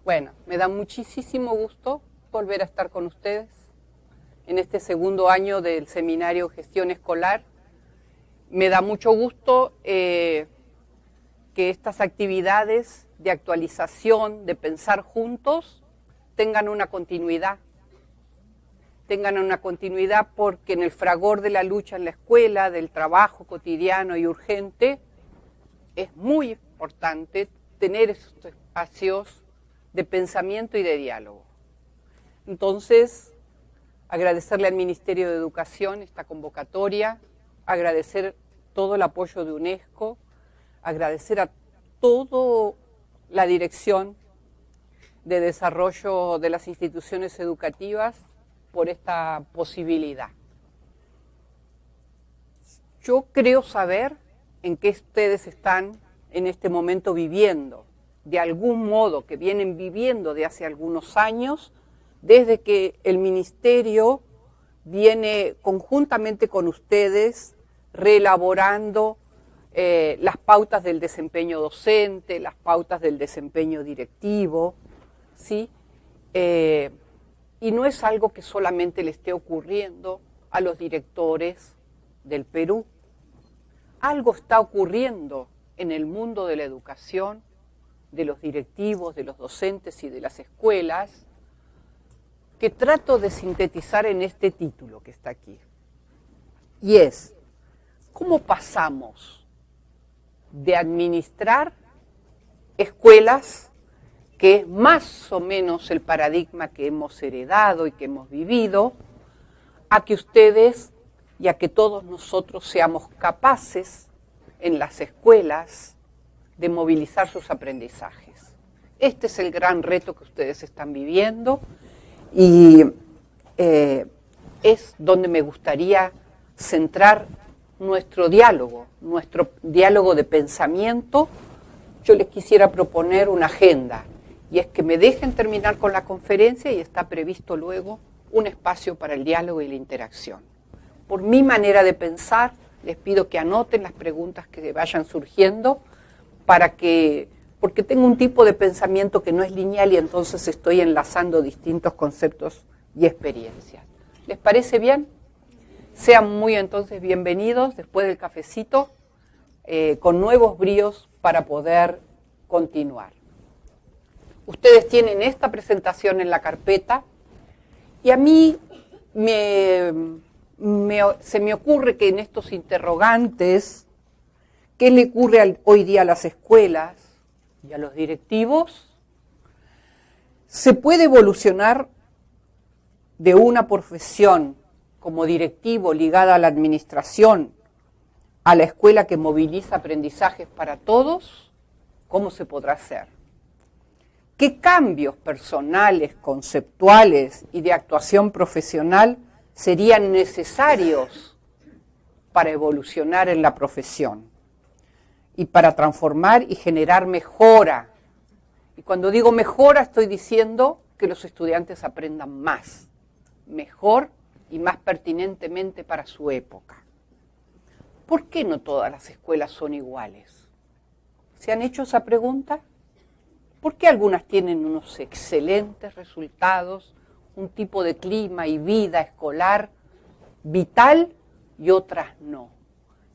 Bueno, me da muchísimo gusto volver a estar con ustedes en este segundo año del seminario Gestión Escolar. Me da mucho gusto que estas actividades de actualización, de pensar juntos, tengan una continuidad. Porque en el fragor de la lucha en la escuela, del trabajo cotidiano y urgente, es muy importante tener esos espacios de pensamiento y de diálogo. Entonces, agradecerle al Ministerio de Educación esta convocatoria, agradecer todo el apoyo de UNESCO, agradecer a toda la Dirección de Desarrollo de las Instituciones Educativas por esta posibilidad. Yo creo saber en qué ustedes están en este momento viviendo, de algún modo que vienen viviendo de hace algunos años, desde que el Ministerio viene conjuntamente con ustedes reelaborando las pautas del desempeño docente, las pautas del desempeño directivo, ¿sí? Y no es algo que solamente le esté ocurriendo a los directores del Perú. Algo está ocurriendo en el mundo de la educación, de los directivos, de los docentes y de las escuelas, que trato de sintetizar en este título que está aquí. Y es, ¿cómo pasamos de administrar escuelas, que es más o menos el paradigma que hemos heredado y que hemos vivido, a que ustedes y a que todos nosotros seamos capaces en las escuelas de movilizar sus aprendizajes? Este es el gran reto que ustedes están viviendo y es donde me gustaría centrar nuestro diálogo de pensamiento. Yo les quisiera proponer una agenda, y es que me dejen terminar con la conferencia y está previsto luego un espacio para el diálogo y la interacción. Por mi manera de pensar, les pido que anoten las preguntas que vayan surgiendo, porque tengo un tipo de pensamiento que no es lineal y entonces estoy enlazando distintos conceptos y experiencias. ¿Les parece bien? Sean muy entonces bienvenidos después del cafecito, con nuevos bríos para poder continuar. Ustedes tienen esta presentación en la carpeta y a mí se me ocurre que en estos interrogantes, ¿qué le ocurre hoy día a las escuelas y a los directivos? ¿Se puede evolucionar de una profesión como directivo ligada a la administración a la escuela que moviliza aprendizajes para todos? ¿Cómo se podrá hacer? ¿Qué cambios personales, conceptuales y de actuación profesional serían necesarios para evolucionar en la profesión y para transformar y generar mejora? Y cuando digo mejora, estoy diciendo que los estudiantes aprendan más, mejor y más pertinentemente para su época. ¿Por qué no todas las escuelas son iguales? ¿Se han hecho esa pregunta? ¿Por qué algunas tienen unos excelentes resultados, un tipo de clima y vida escolar vital y otras no?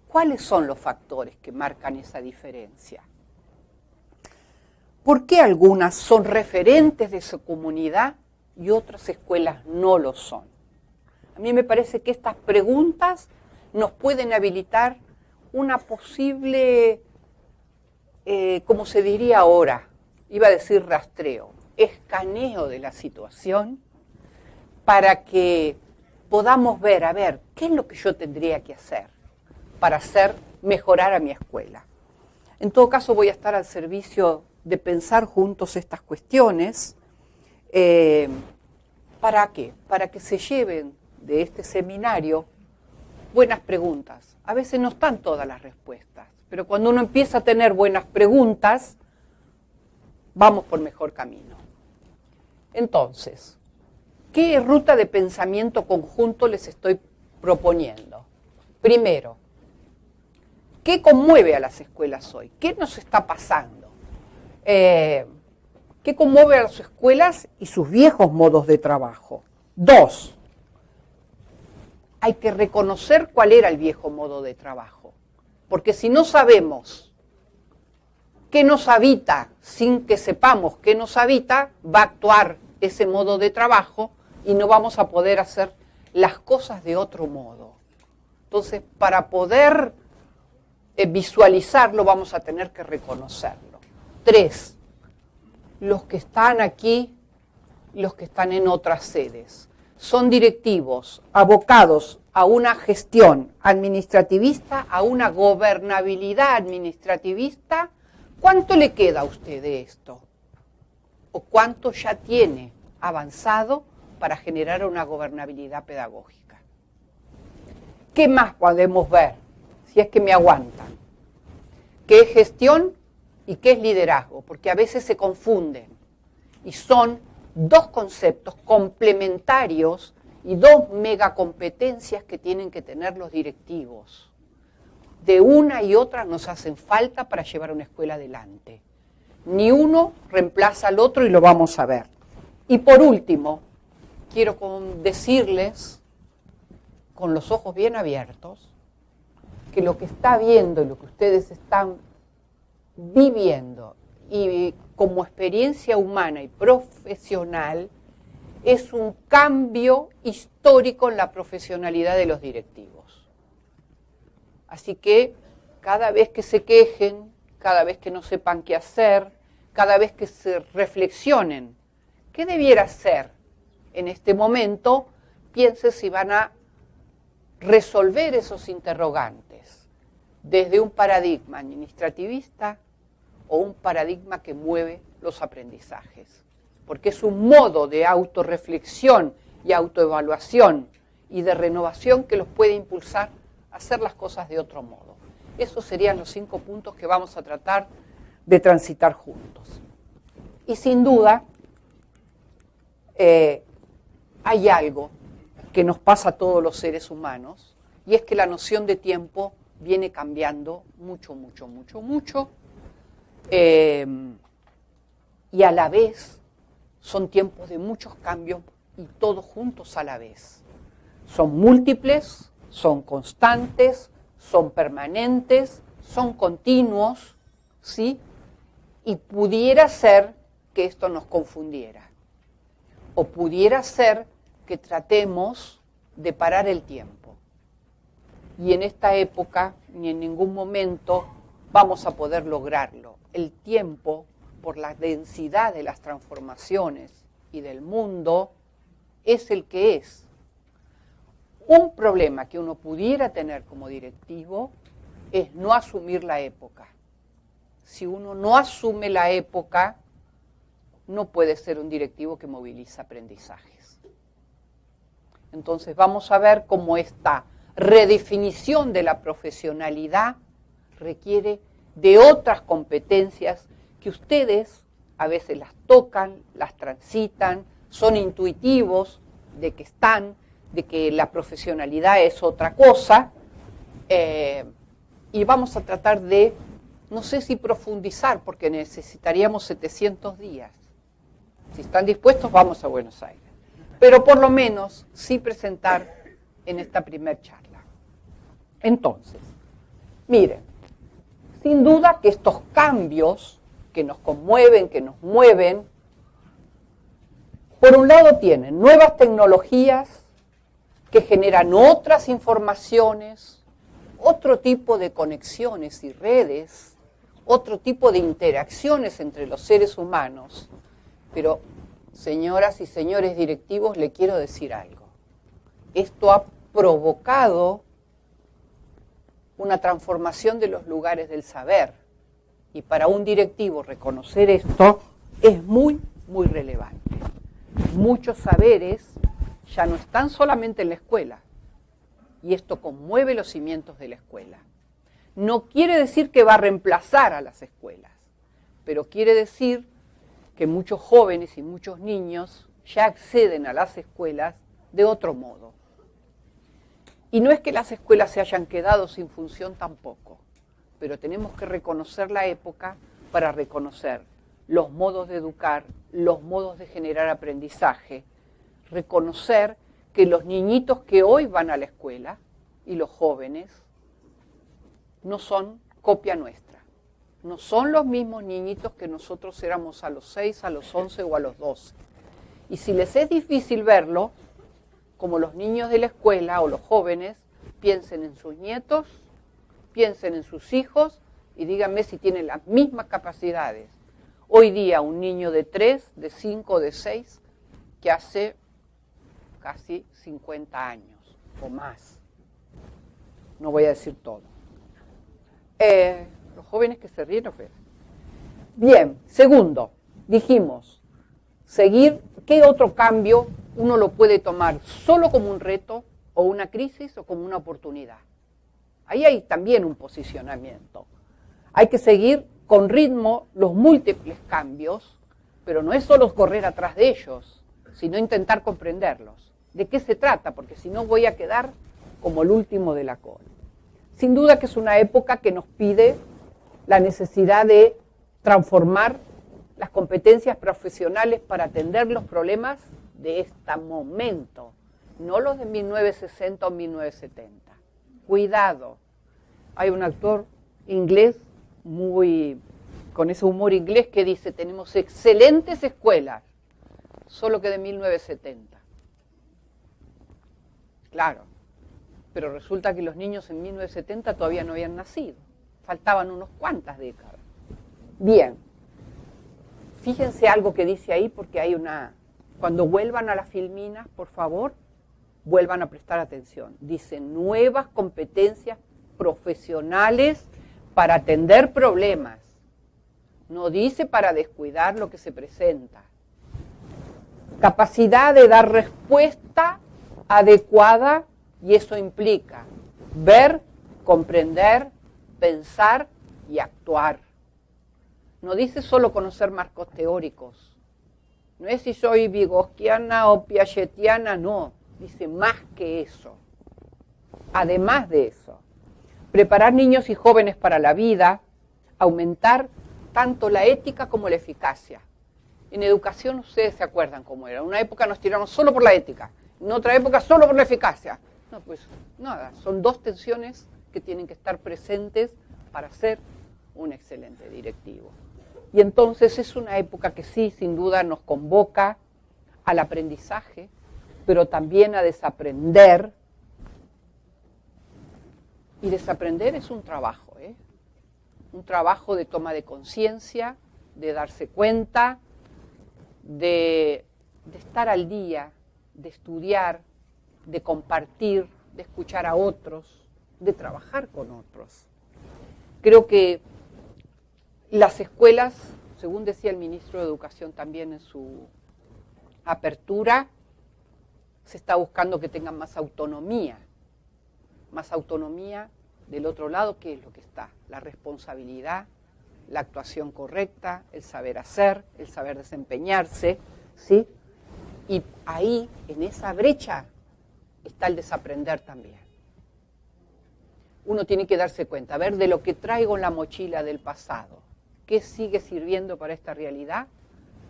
¿Cuáles son los factores que marcan esa diferencia? ¿Por qué algunas son referentes de su comunidad y otras escuelas no lo son? A mí me parece que estas preguntas nos pueden habilitar una posible, como se diría ahora, iba a decir rastreo, escaneo de la situación para que podamos ver, a ver, ¿qué es lo que yo tendría que hacer para mejorar a mi escuela? En todo caso, voy a estar al servicio de pensar juntos estas cuestiones. ¿Para qué? Para que se lleven de este seminario buenas preguntas. A veces no están todas las respuestas, pero cuando uno empieza a tener buenas preguntas, vamos por mejor camino. Entonces, ¿qué ruta de pensamiento conjunto les estoy proponiendo? Primero, ¿qué conmueve a las escuelas hoy? ¿Qué nos está pasando? ¿Qué conmueve a las escuelas y sus viejos modos de trabajo? 2. Hay que reconocer cuál era el viejo modo de trabajo, porque si no sabemos qué nos habita, sin que sepamos qué nos habita, va a actuar ese modo de trabajo y no vamos a poder hacer las cosas de otro modo. Entonces, para poder visualizarlo, vamos a tener que reconocerlo. 3. Los que están aquí, los que están en otras sedes, son directivos abocados a una gestión administrativista, a una gobernabilidad administrativista. ¿Cuánto le queda a usted de esto? ¿O cuánto ya tiene avanzado para generar una gobernabilidad pedagógica? ¿Qué más podemos ver? Si es que me aguantan. ¿Qué es gestión y qué es liderazgo? Porque a veces se confunden y son dos conceptos complementarios y dos megacompetencias que tienen que tener los directivos. De una y otra nos hacen falta para llevar una escuela adelante. Ni uno reemplaza al otro y lo vamos a ver. Y por último, quiero decirles, con los ojos bien abiertos, que lo que está viendo y lo que ustedes están viviendo y como experiencia humana y profesional es un cambio histórico en la profesionalidad de los directivos. Así que cada vez que se quejen, cada vez que no sepan qué hacer, cada vez que se reflexionen qué debiera hacer en este momento, piensen si van a resolver esos interrogantes desde un paradigma administrativista o un paradigma que mueve los aprendizajes. Porque es un modo de autorreflexión y autoevaluación y de renovación que los puede impulsar a hacer las cosas de otro modo. Esos serían los 5 puntos que vamos a tratar de transitar juntos. Y sin duda, hay algo que nos pasa a todos los seres humanos, y es que la noción de tiempo viene cambiando mucho, y a la vez son tiempos de muchos cambios y todos juntos a la vez. Son múltiples, son constantes, son permanentes, son continuos, ¿sí? Y pudiera ser que esto nos confundiera, o pudiera ser que tratemos de parar el tiempo. Y en esta época, ni en ningún momento vamos a poder lograrlo. El tiempo, por la densidad de las transformaciones y del mundo, es el que es. Un problema que uno pudiera tener como directivo es no asumir la época. Si uno no asume la época, no puede ser un directivo que moviliza aprendizajes. Entonces vamos a ver cómo esta redefinición de la profesionalidad requiere de otras competencias que ustedes a veces las tocan, las transitan, son intuitivos de que están, de que la profesionalidad es otra cosa, y vamos a tratar de, no sé si profundizar, porque necesitaríamos 700 días. Si están dispuestos, vamos a Buenos Aires. Pero por lo menos sí presentar en esta primer charla. Entonces, miren, sin duda que estos cambios que nos conmueven, que nos mueven, por un lado tienen nuevas tecnologías que generan otras informaciones, otro tipo de conexiones y redes, otro tipo de interacciones entre los seres humanos. Pero, señoras y señores directivos, le quiero decir algo. Esto ha provocado una transformación de los lugares del saber. Y para un directivo reconocer esto es muy, muy relevante. Muchos saberes ya no están solamente en la escuela. Y esto conmueve los cimientos de la escuela. No quiere decir que va a reemplazar a las escuelas, pero quiere decir que muchos jóvenes y muchos niños ya acceden a las escuelas de otro modo. Y no es que las escuelas se hayan quedado sin función tampoco, pero tenemos que reconocer la época para reconocer los modos de educar, los modos de generar aprendizaje, reconocer que los niñitos que hoy van a la escuela y los jóvenes no son copia nuestra, no son los mismos niñitos que nosotros éramos a los 6, a los 11 o a los 12. Y si les es difícil verlo, como los niños de la escuela o los jóvenes, piensen en sus nietos, piensen en sus hijos y díganme si tienen las mismas capacidades. Hoy día un niño de 3, de 5, de 6, que hace casi 50 años o más. No voy a decir todo. Los jóvenes que se ríen, bien, segundo, dijimos, seguir, ¿qué otro cambio uno lo puede tomar solo como un reto o una crisis o como una oportunidad? Ahí hay también un posicionamiento. Hay que seguir con ritmo los múltiples cambios, pero no es solo correr atrás de ellos, sino intentar comprenderlos. ¿De qué se trata? Porque si no voy a quedar como el último de la cola. Sin duda que es una época que nos pide la necesidad de transformar las competencias profesionales para atender los problemas de este momento, no los de 1960 o 1970. Cuidado. Hay un actor inglés con ese humor inglés que dice, tenemos excelentes escuelas, solo que de 1970. Claro, pero resulta que los niños en 1970 todavía no habían nacido, faltaban unos cuantas décadas. Bien, fíjense algo que dice ahí porque hay cuando vuelvan a las filminas, por favor, vuelvan a prestar atención. Dice, nuevas competencias profesionales para atender problemas. No dice para descuidar lo que se presenta. Capacidad de dar respuesta adecuada, y eso implica ver, comprender, pensar y actuar. No dice solo conocer marcos teóricos. No es si soy vygotsquiana o piagetiana, no. Dice más que eso. Además de eso, preparar niños y jóvenes para la vida, aumentar tanto la ética como la eficacia. En educación ustedes se acuerdan cómo era. En una época nos tiramos solo por la ética, en otra época solo por la eficacia. No, pues nada, son dos tensiones que tienen que estar presentes para ser un excelente directivo. Y entonces es una época que sí, sin duda, nos convoca al aprendizaje, pero también a desaprender. Y desaprender es un trabajo, un trabajo de toma de conciencia, de darse cuenta, de estar al día, de estudiar, de compartir, de escuchar a otros, de trabajar con otros. Creo que las escuelas, según decía el ministro de Educación también en su apertura, se está buscando que tengan más autonomía del otro lado, ¿qué es lo que está? La responsabilidad, la actuación correcta, el saber hacer, el saber desempeñarse, ¿sí? Y ahí, en esa brecha, está el desaprender también. Uno tiene que darse cuenta, a ver, de lo que traigo en la mochila del pasado, ¿qué sigue sirviendo para esta realidad?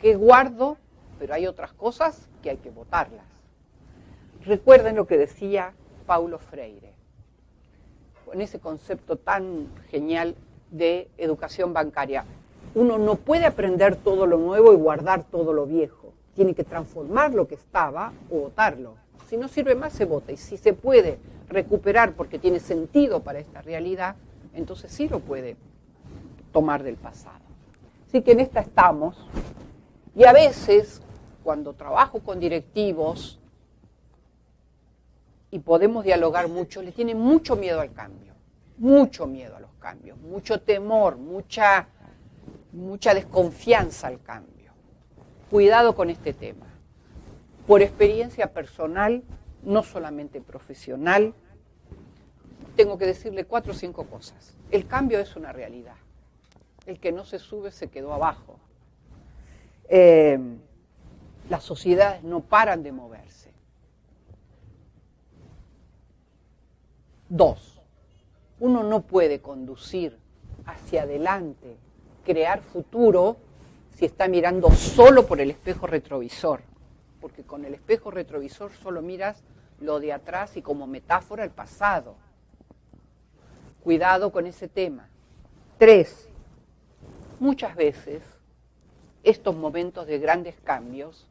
¿Qué guardo? Pero hay otras cosas que hay que botarlas. Recuerden lo que decía Paulo Freire, con ese concepto tan genial de educación bancaria. Uno no puede aprender todo lo nuevo y guardar todo lo viejo. Tiene que transformar lo que estaba o botarlo. Si no sirve más, se bota. Y si se puede recuperar porque tiene sentido para esta realidad, entonces sí lo puede tomar del pasado. Así que en esta estamos. Y a veces, cuando trabajo con directivos y podemos dialogar mucho, le tienen mucho miedo al cambio, mucho miedo a los cambios, mucho temor, mucha desconfianza al cambio. Cuidado con este tema. Por experiencia personal, no solamente profesional, tengo que decirle 4 o 5 cosas. El cambio es una realidad. El que no se sube se quedó abajo. Las sociedades no paran de moverse. 2, uno no puede conducir hacia adelante, crear futuro, si está mirando solo por el espejo retrovisor, porque con el espejo retrovisor solo miras lo de atrás y como metáfora el pasado. Cuidado con ese tema. 3. Muchas veces estos momentos de grandes cambios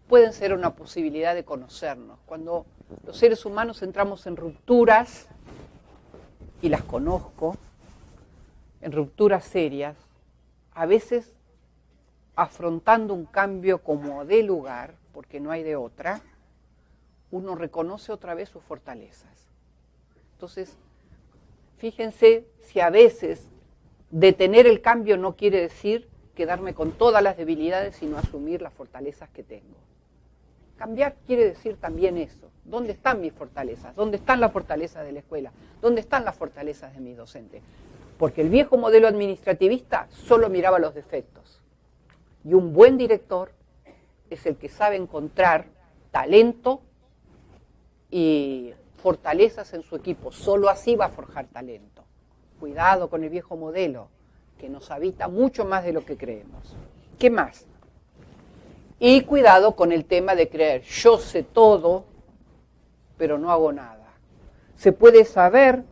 pueden ser una posibilidad de conocernos. Cuando los seres humanos entramos en rupturas, y las conozco, en rupturas serias, a veces afrontando un cambio como de lugar, porque no hay de otra, uno reconoce otra vez sus fortalezas. Entonces, fíjense si a veces detener el cambio no quiere decir quedarme con todas las debilidades, sino asumir las fortalezas que tengo. Cambiar quiere decir también eso. ¿Dónde están mis fortalezas? ¿Dónde están las fortalezas de la escuela? ¿Dónde están las fortalezas de mis docentes? Porque el viejo modelo administrativista solo miraba los defectos. Y un buen director es el que sabe encontrar talento y fortalezas en su equipo. Solo así va a forjar talento. Cuidado con el viejo modelo, que nos habita mucho más de lo que creemos. ¿Qué más? Y cuidado con el tema de creer, yo sé todo, pero no hago nada. Se puede saber,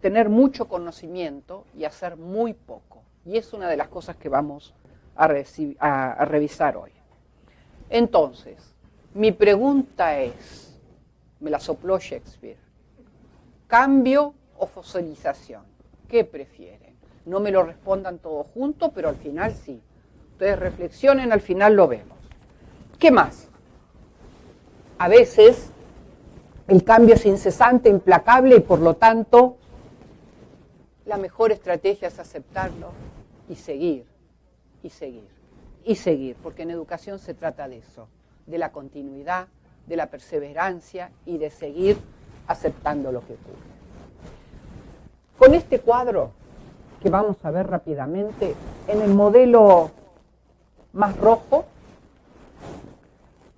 tener mucho conocimiento y hacer muy poco. Y es una de las cosas que vamos a revisar hoy. Entonces, mi pregunta es, me la sopló Shakespeare, ¿cambio o fosilización? ¿Qué prefieren? No me lo respondan todos juntos, pero al final sí. Ustedes reflexionen, al final lo vemos. ¿Qué más? A veces el cambio es incesante, implacable y por lo tanto la mejor estrategia es aceptarlo y seguir, y seguir, y seguir, porque en educación se trata de eso, de la continuidad, de la perseverancia y de seguir aceptando lo que ocurre. Con este cuadro que vamos a ver rápidamente, en el modelo más rojo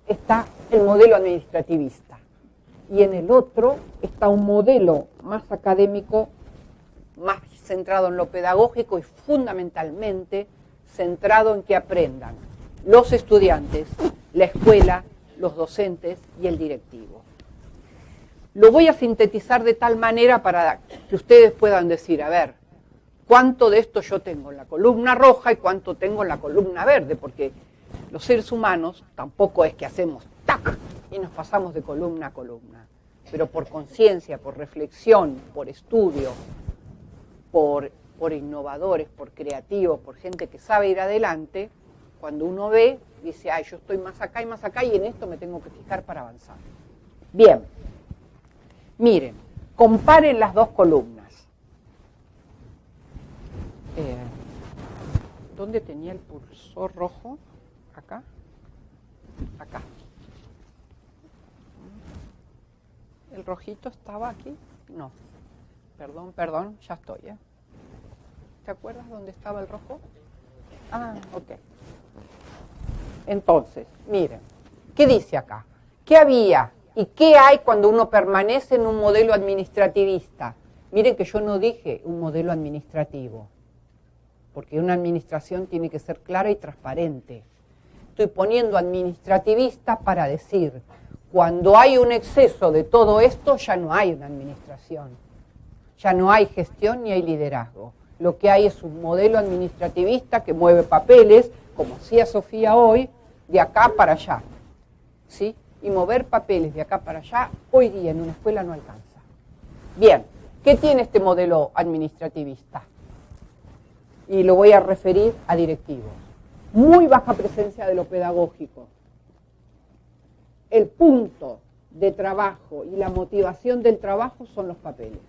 está el modelo administrativista y en el otro está un modelo más académico, más centrado en lo pedagógico y fundamentalmente centrado en que aprendan los estudiantes, la escuela, los docentes y el directivo. Lo voy a sintetizar de tal manera para que ustedes puedan decir, a ver, ¿cuánto de esto yo tengo en la columna roja y cuánto tengo en la columna verde? Porque los seres humanos tampoco es que hacemos ¡tac! Y nos pasamos de columna a columna. Pero por conciencia, por reflexión, por estudio, por innovadores, por creativos, por gente que sabe ir adelante, cuando uno ve, dice, ay, yo estoy más acá y en esto me tengo que fijar para avanzar. Bien, miren, comparen las dos columnas. ¿Dónde tenía el cursor rojo? ¿Acá? Acá. ¿El rojito estaba aquí? No. Perdón, ya estoy. ¿Te acuerdas dónde estaba el rojo? Ah, ok. Entonces, miren, ¿qué dice acá? ¿Qué había y qué hay cuando uno permanece en un modelo administrativista? Miren que yo no dije un modelo administrativo, porque una administración tiene que ser clara y transparente. Estoy poniendo administrativista para decir, cuando hay un exceso de todo esto, ya no hay una administración, ya no hay gestión ni hay liderazgo. Lo que hay es un modelo administrativista que mueve papeles, como hacía Sofía hoy, de acá para allá. ¿Sí? Y mover papeles de acá para allá, hoy día en una escuela no alcanza. Bien, ¿qué tiene este modelo administrativista? Y lo voy a referir a directivos. Muy baja presencia de lo pedagógico. El punto de trabajo y la motivación del trabajo son los papeles.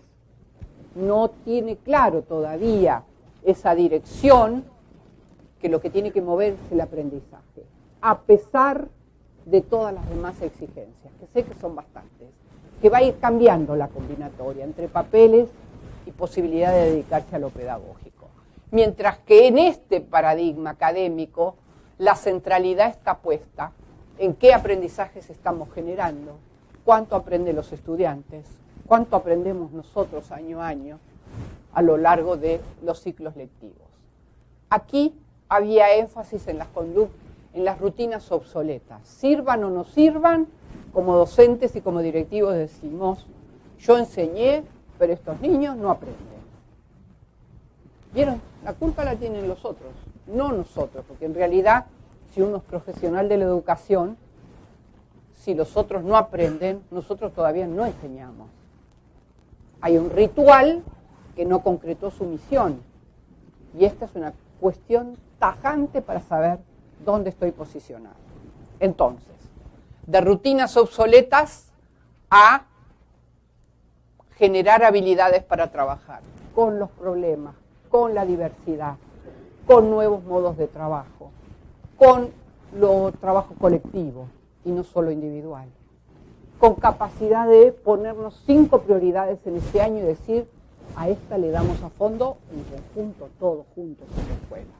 No tiene claro todavía esa dirección, que lo que tiene que mover es el aprendizaje, a pesar de todas las demás exigencias, que sé que son bastantes, que va a ir cambiando la combinatoria entre papeles y posibilidad de dedicarse a lo pedagógico. Mientras que en este paradigma académico la centralidad está puesta en qué aprendizajes estamos generando, cuánto aprenden los estudiantes, cuánto aprendemos nosotros año a año a lo largo de los ciclos lectivos. Aquí había énfasis en en las rutinas obsoletas. Sirvan o no sirvan, como docentes y como directivos decimos, yo enseñé, pero estos niños no aprenden. ¿Vieron? La culpa la tienen los otros, no nosotros, porque en realidad, si uno es profesional de la educación, si los otros no aprenden, nosotros todavía no enseñamos. Hay un ritual que no concretó su misión, y esta es una cuestión tajante para saber dónde estoy posicionado. Entonces, de rutinas obsoletas a generar habilidades para trabajar con los problemas, con la diversidad, con nuevos modos de trabajo, con los trabajos colectivos y no solo individual, con capacidad de ponernos 5 prioridades en este año y decir, a esta le damos a fondo en conjunto, todos juntos en la escuela.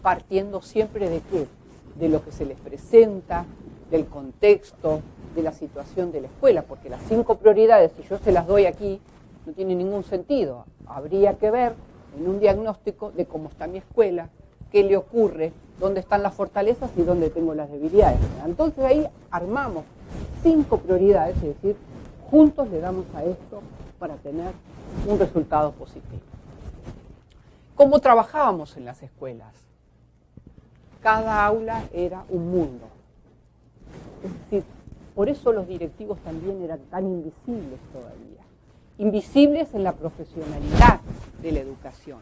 Partiendo siempre de qué, de lo que se les presenta, del contexto, de la situación de la escuela, porque las 5 prioridades, si yo se las doy aquí, no tiene ningún sentido. Habría que ver en un diagnóstico de cómo está mi escuela, qué le ocurre, dónde están las fortalezas y dónde tengo las debilidades. Entonces ahí armamos 5 prioridades, es decir, juntos le damos a esto para tener un resultado positivo. ¿Cómo trabajábamos en las escuelas? Cada aula era un mundo. Es decir, por eso los directivos también eran tan invisibles todavía. Invisibles en la profesionalidad de la educación.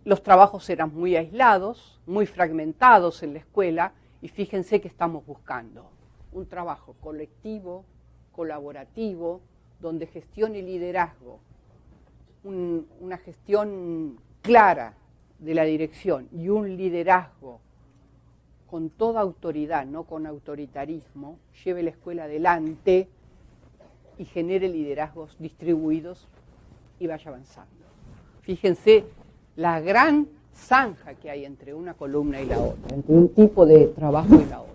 Los trabajos eran muy aislados, muy fragmentados en la escuela, y fíjense que estamos buscando un trabajo colectivo, colaborativo, donde gestión y liderazgo, una gestión clara de la dirección y un liderazgo con toda autoridad, no con autoritarismo, lleve la escuela adelante y genere liderazgos distribuidos y vaya avanzando. Fíjense la gran zanja que hay entre una columna y la otra, entre un tipo de trabajo y la otra.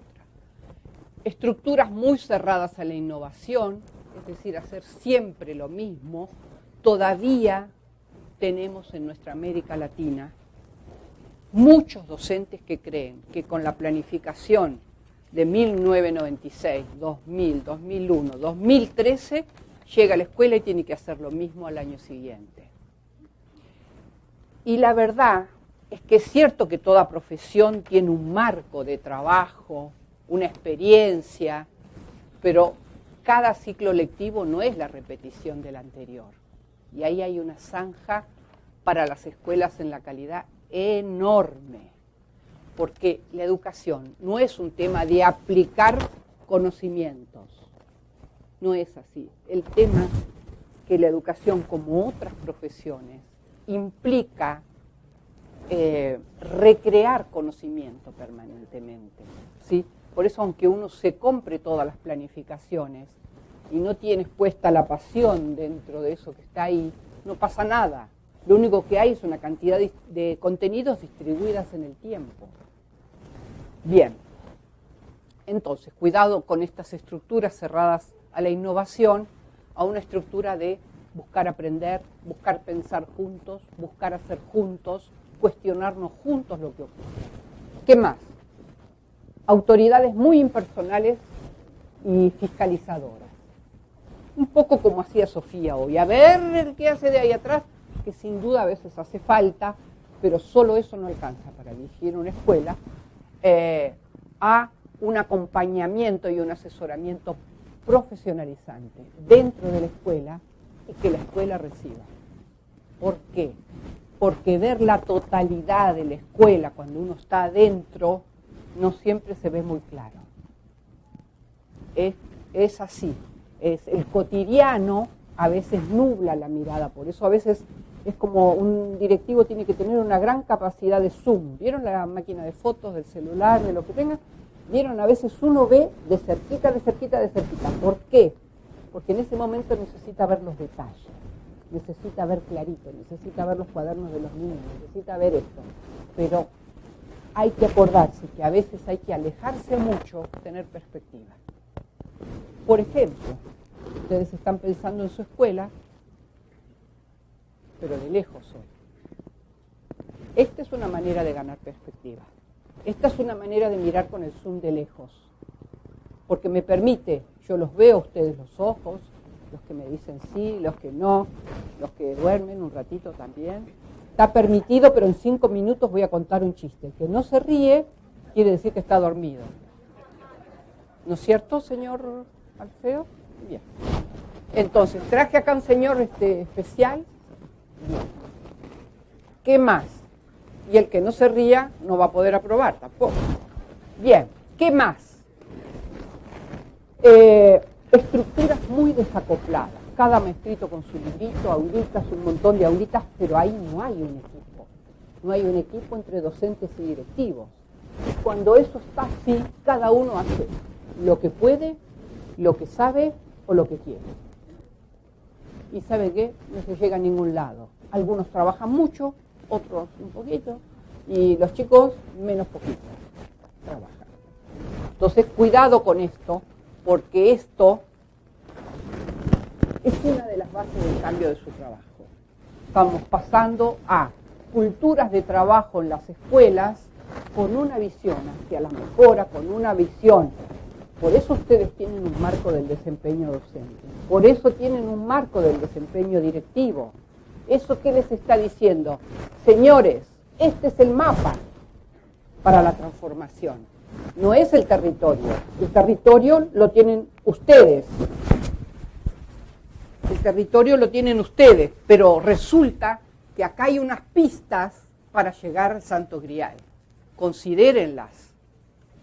Estructuras muy cerradas a la innovación, es decir, hacer siempre lo mismo. Todavía tenemos en nuestra América Latina muchos docentes que creen que con la planificación de 1996, 2000, 2001, 2013, llega a la escuela y tiene que hacer lo mismo al año siguiente. Y la verdad es que es cierto que toda profesión tiene un marco de trabajo, una experiencia, pero cada ciclo lectivo no es la repetición del anterior. Y ahí hay una zanja para las escuelas en la calidad enorme, porque la educación no es un tema de aplicar conocimientos, no es así. El tema que la educación, como otras profesiones, implica recrear conocimiento permanentemente, ¿sí? Por eso, aunque uno se compre todas las planificaciones y no tienes puesta la pasión dentro de eso que está ahí, no pasa nada. Lo único que hay es una cantidad de contenidos distribuidas en el tiempo. Bien, entonces, cuidado con estas estructuras cerradas a la innovación, a una estructura de buscar aprender, buscar pensar juntos, buscar hacer juntos, cuestionarnos juntos lo que ocurre. ¿Qué más? Autoridades muy impersonales y fiscalizadoras. Un poco como hacía Sofía hoy. A ver el que hace de ahí atrás, que sin duda a veces hace falta, pero solo eso no alcanza para dirigir una escuela, a un acompañamiento y un asesoramiento profesionalizante dentro de la escuela y que la escuela reciba. ¿Por qué? Porque ver la totalidad de la escuela cuando uno está adentro no siempre se ve muy claro. Es así. El cotidiano a veces nubla la mirada, por eso a veces es como un directivo tiene que tener una gran capacidad de zoom. ¿Vieron la máquina de fotos, del celular, de lo que tenga? ¿Vieron? A veces uno ve de cerquita, de cerquita, de cerquita. ¿Por qué? Porque en ese momento necesita ver los detalles, necesita ver clarito, necesita ver los cuadernos de los niños, necesita ver esto. Pero hay que acordarse que a veces hay que alejarse mucho, tener perspectiva. Por ejemplo, ustedes están pensando en su escuela, pero de lejos hoy. Esta es una manera de ganar perspectiva. Esta es una manera de mirar con el zoom de lejos, porque me permite, yo los veo a ustedes los ojos, los que me dicen sí, los que no, los que duermen un ratito también. Está permitido, pero en 5 minutos voy a contar un chiste. El que no se ríe quiere decir que está dormido. ¿No es cierto, señor Alfeo? Bien. Entonces, traje acá un señor especial. Bien. ¿Qué más? Y el que no se ría no va a poder aprobar tampoco. Bien, ¿qué más? Estructuras muy desacopladas. Cada maestrito con su librito, aulitas, un montón de aulitas, pero ahí no hay un equipo. No hay un equipo entre docentes y directivos. Y cuando eso está así, cada uno hace lo que puede, lo que sabe o lo que quiere. ¿Y sabe qué? No se llega a ningún lado. Algunos trabajan mucho, otros un poquito, y los chicos menos poquito trabajan. Entonces, cuidado con esto, porque esto es una de las bases del cambio de su trabajo. Estamos pasando a culturas de trabajo en las escuelas con una visión hacia la mejora, con una visión. Por eso ustedes tienen un marco del desempeño docente, por eso tienen un marco del desempeño directivo. ¿Eso qué les está diciendo? Señores, este es el mapa para la transformación. No es el territorio lo tienen ustedes. El territorio lo tienen ustedes, pero resulta que acá hay unas pistas para llegar al Santo Grial. Considérenlas.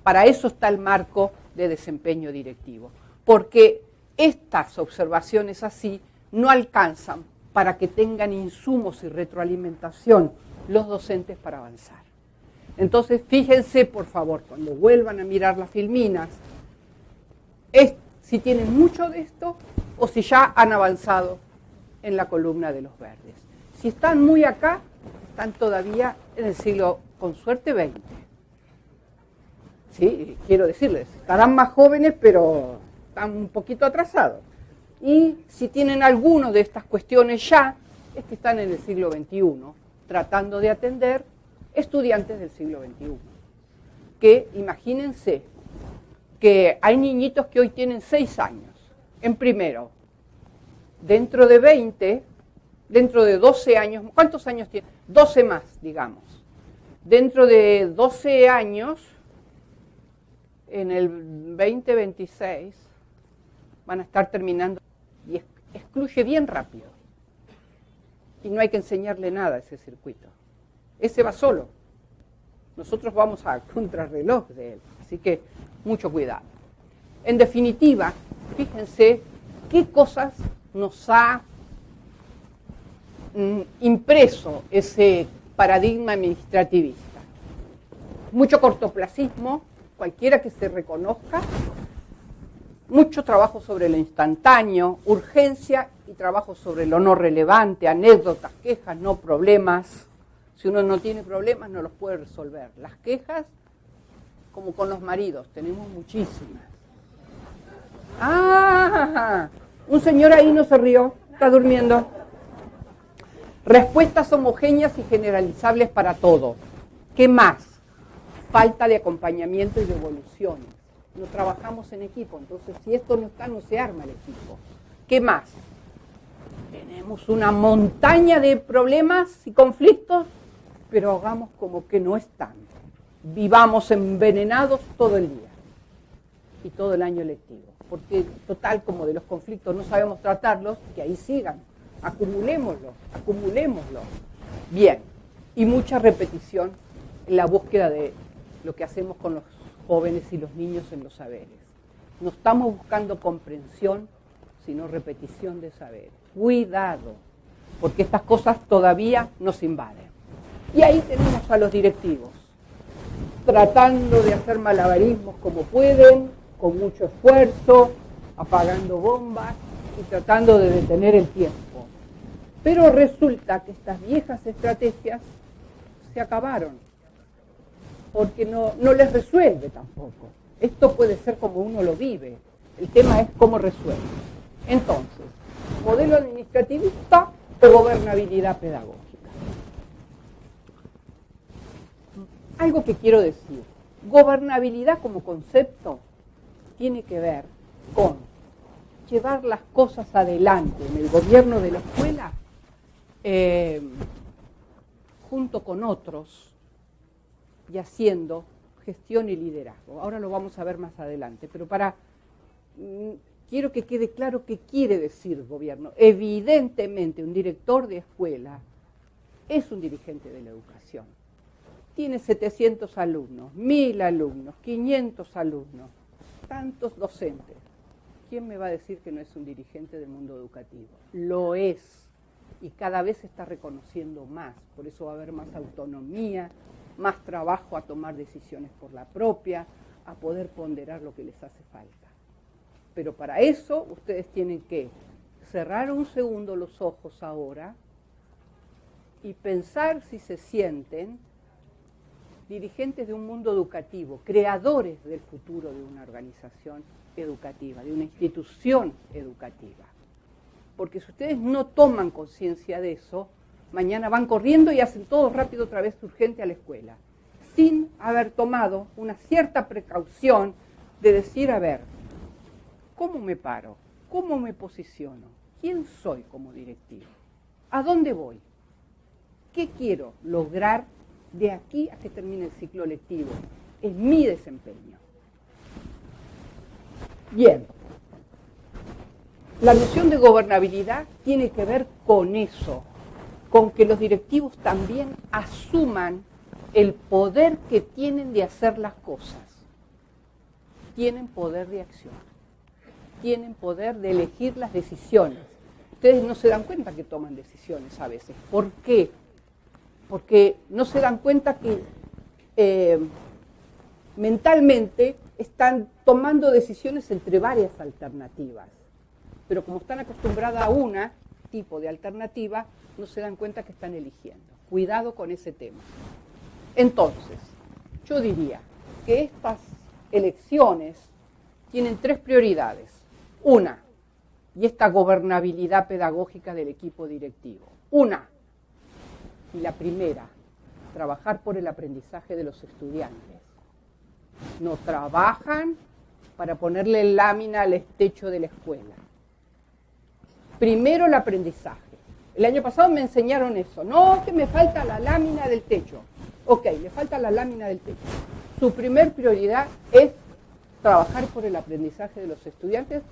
Para eso está el marco de desempeño directivo, porque estas observaciones así no alcanzan para que tengan insumos y retroalimentación los docentes para avanzar. Entonces, fíjense, por favor, cuando vuelvan a mirar las filminas, si tienen mucho de esto o si ya han avanzado en la columna de los verdes. Si están muy acá, están todavía en el siglo, con suerte, XX. Sí, quiero decirles, estarán más jóvenes, pero están un poquito atrasados. Y si tienen alguno de estas cuestiones ya, es que están en el siglo XXI, tratando de atender estudiantes del siglo XXI. Que imagínense que hay niñitos que hoy tienen 6 años. En primero, dentro de 20, dentro de 12 años, ¿cuántos años tienen? 12 más, digamos. Dentro de 12 años, en el 2026, van a estar terminando y excluye bien rápido. Y no hay que enseñarle nada a ese circuito. Ese va solo. Nosotros vamos a contrarreloj de él. Así que mucho cuidado. En definitiva, fíjense qué cosas nos ha impreso ese paradigma administrativista. Mucho cortoplacismo, cualquiera que se reconozca, mucho trabajo sobre lo instantáneo, urgencia y trabajo sobre lo no relevante, anécdotas, quejas, no problemas. Si uno no tiene problemas, no los puede resolver. Las quejas, como con los maridos, tenemos muchísimas. ¡Ah! Un señor ahí no se rió, está durmiendo. Respuestas homogéneas y generalizables para todo. ¿Qué más? Falta de acompañamiento y de evoluciones. No trabajamos en equipo, entonces si esto no está, no se arma el equipo. ¿Qué más? Tenemos una montaña de problemas y conflictos, pero hagamos como que no están. Vivamos envenenados todo el día y todo el año lectivo, porque total, como de los conflictos no sabemos tratarlos, que ahí sigan, acumulémoslos. Bien, y mucha repetición en la búsqueda de lo que hacemos con los jóvenes y los niños en los saberes. No estamos buscando comprensión, sino repetición de saberes. Cuidado, porque estas cosas todavía nos invaden. Y ahí tenemos a los directivos, tratando de hacer malabarismos como pueden, con mucho esfuerzo, apagando bombas y tratando de detener el tiempo. Pero resulta que estas viejas estrategias se acabaron, porque no les resuelve tampoco. Esto puede ser como uno lo vive, el tema es cómo resuelve. Entonces, modelo administrativista o gobernabilidad pedagógica. algo que quiero decir. Gobernabilidad como concepto tiene que ver con llevar las cosas adelante en el gobierno de la escuela junto con otros y haciendo gestión y liderazgo. Ahora lo vamos a ver más adelante, pero quiero que quede claro qué quiere decir gobierno. Evidentemente, un director de escuela es un dirigente de la educación. Tiene 700 alumnos, 1000 alumnos, 500 alumnos, tantos docentes. ¿Quién me va a decir que no es un dirigente del mundo educativo? Lo es, y cada vez se está reconociendo más. Por eso va a haber más autonomía, más trabajo a tomar decisiones por la propia, a poder ponderar lo que les hace falta. Pero para eso ustedes tienen que cerrar un segundo los ojos ahora y pensar si se sienten dirigentes de un mundo educativo, creadores del futuro de una organización educativa, de una institución educativa. Porque si ustedes no toman conciencia de eso, mañana van corriendo y hacen todo rápido otra vez urgente a la escuela, sin haber tomado una cierta precaución de decir, a ver, ¿cómo me paro? ¿Cómo me posiciono? ¿Quién soy como directivo? ¿A dónde voy? ¿Qué quiero lograr de aquí a que termine el ciclo lectivo? Es mi desempeño. Bien, la noción de gobernabilidad tiene que ver con eso, con que los directivos también asuman el poder que tienen de hacer las cosas. Tienen poder de acción, tienen poder de elegir las decisiones. Ustedes no se dan cuenta que toman decisiones a veces. ¿Por qué? Porque no se dan cuenta que mentalmente están tomando decisiones entre varias alternativas. Pero como están acostumbradas a un tipo de alternativa, no se dan cuenta que están eligiendo. Cuidado con ese tema. Entonces, yo diría que estas elecciones tienen 3 prioridades. Una, y esta gobernabilidad pedagógica del equipo directivo. Una, y la primera, trabajar por el aprendizaje de los estudiantes. No trabajan para ponerle lámina al techo de la escuela. Primero el aprendizaje. El año pasado me enseñaron eso. No, que me falta la lámina del techo. Ok, le falta la lámina del techo. Su primer prioridad es trabajar por el aprendizaje de los estudiantes,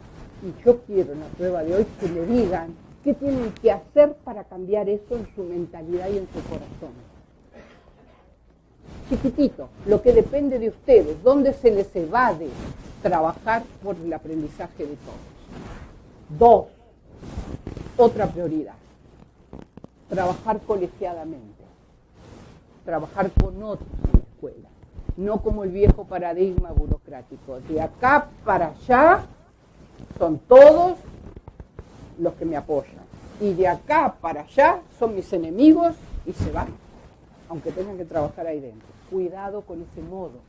y yo quiero en la prueba de hoy que me digan qué tienen que hacer para cambiar eso en su mentalidad y en su corazón. Chiquitito, lo que depende de ustedes, dónde se les evade trabajar por el aprendizaje de todos. 2, otra prioridad, trabajar colegiadamente, trabajar con otros en la escuela, no como el viejo paradigma burocrático. De acá para allá son todos los que me apoyan, y de acá para allá son mis enemigos y se van, aunque tengan que trabajar ahí dentro. Cuidado con ese modo,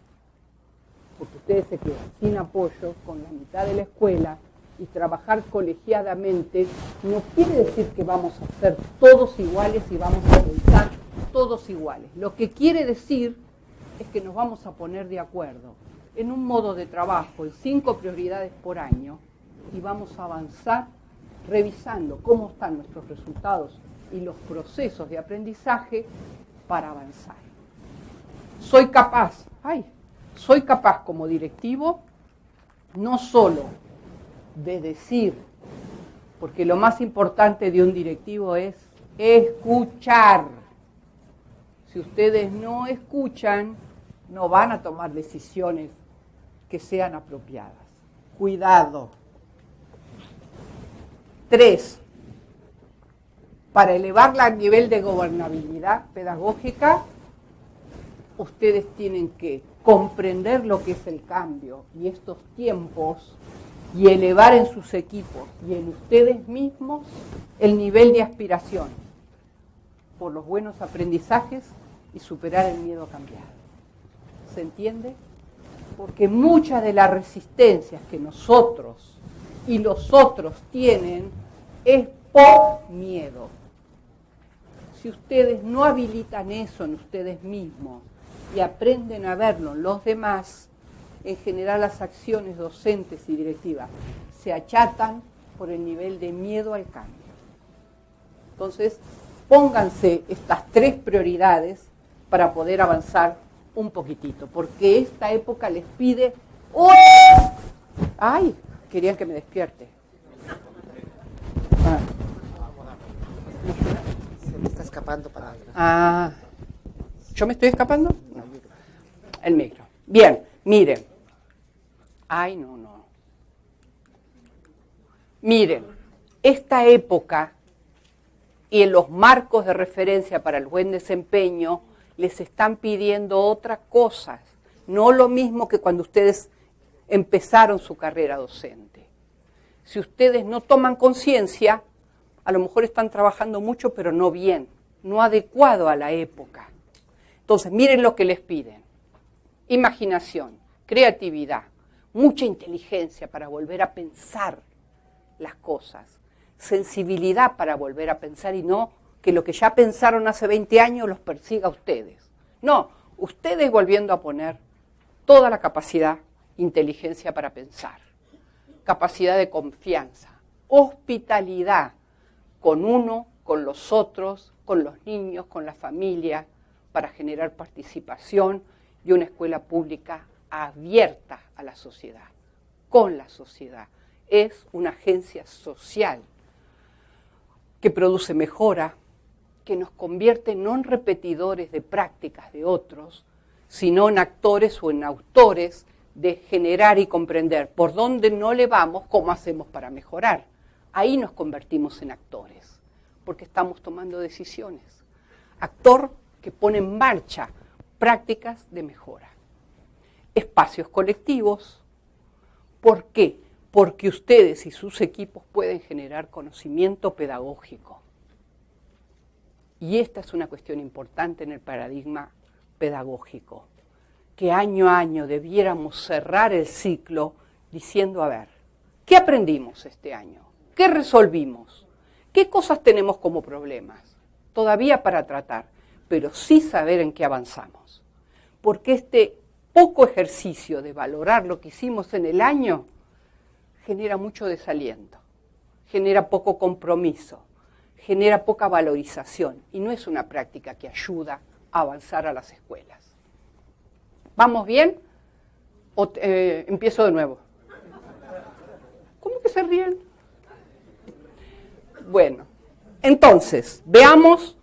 porque ustedes se quedan sin apoyo con la mitad de la escuela, y trabajar colegiadamente no quiere decir que vamos a ser todos iguales y vamos a pensar todos iguales. Lo que quiere decir es que nos vamos a poner de acuerdo en un modo de trabajo, en 5 prioridades por año, y vamos a avanzar revisando cómo están nuestros resultados y los procesos de aprendizaje para avanzar. Soy capaz como directivo no solo de decir, porque lo más importante de un directivo es escuchar. Si ustedes no escuchan, no van a tomar decisiones que sean apropiadas. Cuidado. 3, para elevarla al nivel de gobernabilidad pedagógica, ustedes tienen que comprender lo que es el cambio y estos tiempos, y elevar en sus equipos y en ustedes mismos el nivel de aspiración por los buenos aprendizajes y superar el miedo a cambiar. ¿Se entiende? Porque muchas de las resistencias que nosotros y los otros tienen es por miedo. Si ustedes no habilitan eso en ustedes mismos y aprenden a verlo en los demás, en general las acciones docentes y directivas se achatan por el nivel de miedo al cambio. Entonces, pónganse estas 3 prioridades para poder avanzar un poquitito, porque esta época les pide... ¡Oh! ¡Ay! Querían que me despierte. Ah. Se me está escapando para... Ah, ¿yo me estoy escapando? No. El micro. Bien, miren. Ay, no. Miren, esta época y en los marcos de referencia para el buen desempeño les están pidiendo otras cosas, no lo mismo que cuando ustedes empezaron su carrera docente. Si ustedes no toman conciencia, a lo mejor están trabajando mucho, pero no bien, no adecuado a la época. Entonces, miren lo que les piden. Imaginación, creatividad, mucha inteligencia para volver a pensar las cosas, sensibilidad para volver a pensar y no que lo que ya pensaron hace 20 años los persiga a ustedes. No, ustedes volviendo a poner toda la capacidad, inteligencia para pensar, capacidad de confianza, hospitalidad con uno, con los otros, con los niños, con la familia, para generar participación y una escuela pública abierta a la sociedad, con la sociedad. Es una agencia social que produce mejora, que nos convierte no en repetidores de prácticas de otros, sino en actores o en autores de generar y comprender por dónde no le vamos, cómo hacemos para mejorar. Ahí nos convertimos en actores, porque estamos tomando decisiones. Actor que pone en marcha prácticas de mejora. Espacios colectivos. ¿Por qué? Porque ustedes y sus equipos pueden generar conocimiento pedagógico. Y esta es una cuestión importante en el paradigma pedagógico, que año a año debiéramos cerrar el ciclo diciendo, a ver, ¿qué aprendimos este año? ¿Qué resolvimos? ¿Qué cosas tenemos como problemas? Todavía para tratar, pero sí saber en qué avanzamos. Porque este poco ejercicio de valorar lo que hicimos en el año genera mucho desaliento, genera poco compromiso, genera poca valorización y no es una práctica que ayuda a avanzar a las escuelas. ¿Vamos bien? ¿O empiezo de nuevo? ¿Cómo que se ríen? Bueno, entonces, veamos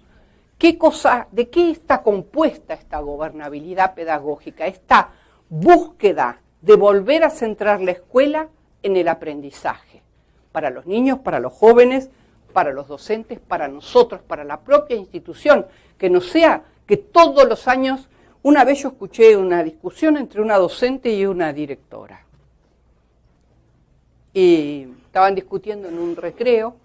de qué está compuesta esta gobernabilidad pedagógica, esta búsqueda de volver a centrar la escuela en el aprendizaje, para los niños, para los jóvenes, para los docentes, para nosotros, para la propia institución, que no sea que todos los años, una vez yo escuché una discusión entre una docente y una directora, y estaban discutiendo en un recreo,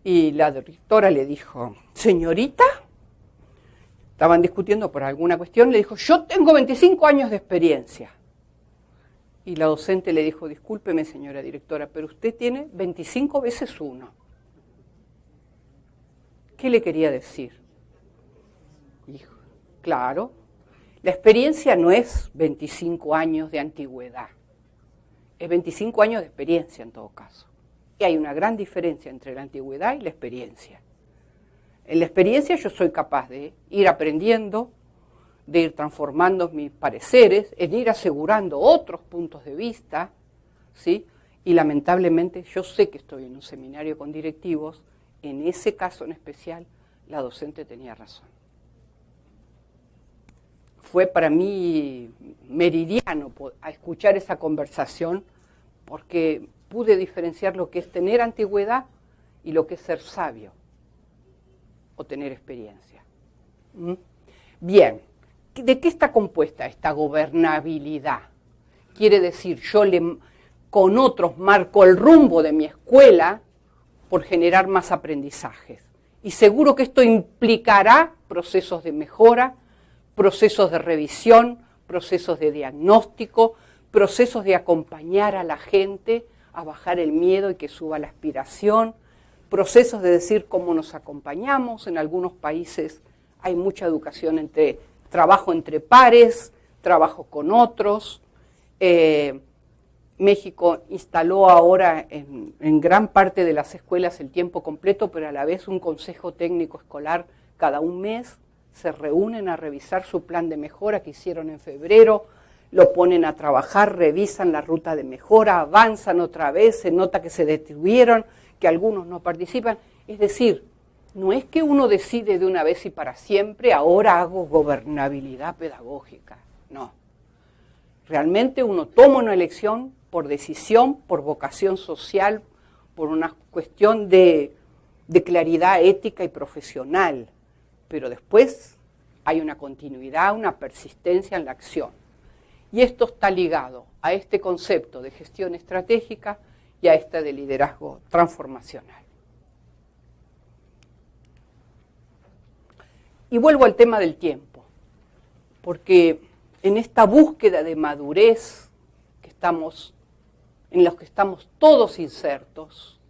y la directora le dijo, señorita, estaban discutiendo por alguna cuestión, le dijo, yo tengo 25 años de experiencia. Y la docente le dijo, discúlpeme señora directora, pero usted tiene 25 veces 1. ¿Qué le quería decir? Dijo, claro, la experiencia no es 25 años de antigüedad, es 25 años de experiencia en todo caso. Y hay una gran diferencia entre la antigüedad y la experiencia. En la experiencia yo soy capaz de ir aprendiendo, de ir transformando mis pareceres, en ir asegurando otros puntos de vista, ¿sí? Y lamentablemente yo sé que estoy en un seminario con directivos, en ese caso en especial la docente tenía razón. Fue para mí meridiano a escuchar esa conversación porque pude diferenciar lo que es tener antigüedad y lo que es ser sabio o tener experiencia. Bien, ¿de qué está compuesta esta gobernabilidad? Quiere decir, yo con otros marco el rumbo de mi escuela por generar más aprendizajes. Y seguro que esto implicará procesos de mejora, procesos de revisión, procesos de diagnóstico, procesos de acompañar a la gente a bajar el miedo y que suba la aspiración, procesos de decir cómo nos acompañamos. En algunos países hay mucha educación entre trabajo entre pares, trabajo con otros. México instaló ahora en gran parte de las escuelas el tiempo completo, pero a la vez un consejo técnico escolar cada un mes. Se reúnen a revisar su plan de mejora que hicieron en febrero, lo ponen a trabajar, revisan la ruta de mejora, avanzan otra vez, se nota que se detuvieron, que algunos no participan. Es decir, no es que uno decide de una vez y para siempre, ahora hago gobernabilidad pedagógica, no. Realmente uno toma una elección por decisión, por vocación social, por una cuestión de claridad ética y profesional, pero después hay una continuidad, una persistencia en la acción. Y esto está ligado a este concepto de gestión estratégica y a este de liderazgo transformacional. Y vuelvo al tema del tiempo, porque en esta búsqueda de madurez en los que estamos todos insertos,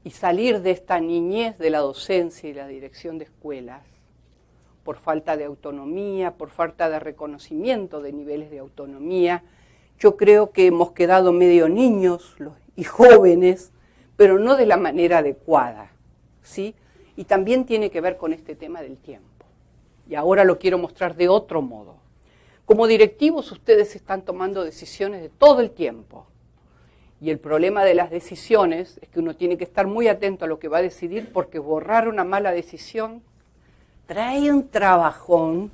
y salir de esta niñez de la docencia y la dirección de escuelas, por falta de autonomía, por falta de reconocimiento de niveles de autonomía, yo creo que hemos quedado medio niños y jóvenes, pero no de la manera adecuada, ¿sí? Y también tiene que ver con este tema del tiempo. Y ahora lo quiero mostrar de otro modo. Como directivos ustedes están tomando decisiones de todo el tiempo. Y el problema de las decisiones es que uno tiene que estar muy atento a lo que va a decidir, porque borrar una mala decisión trae un trabajón.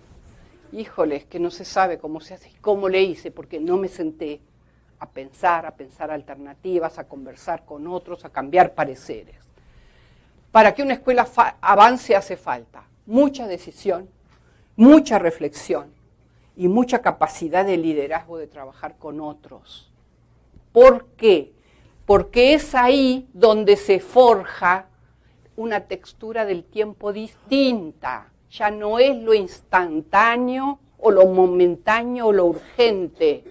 Híjole, es que no se sabe cómo se hace y cómo le hice, porque no me senté a pensar alternativas, a conversar con otros, a cambiar pareceres. Para que una escuela avance hace falta mucha decisión, mucha reflexión y mucha capacidad de liderazgo de trabajar con otros. ¿Por qué? Porque es ahí donde se forja una textura del tiempo distinta. Ya no es lo instantáneo o lo momentáneo o lo urgente,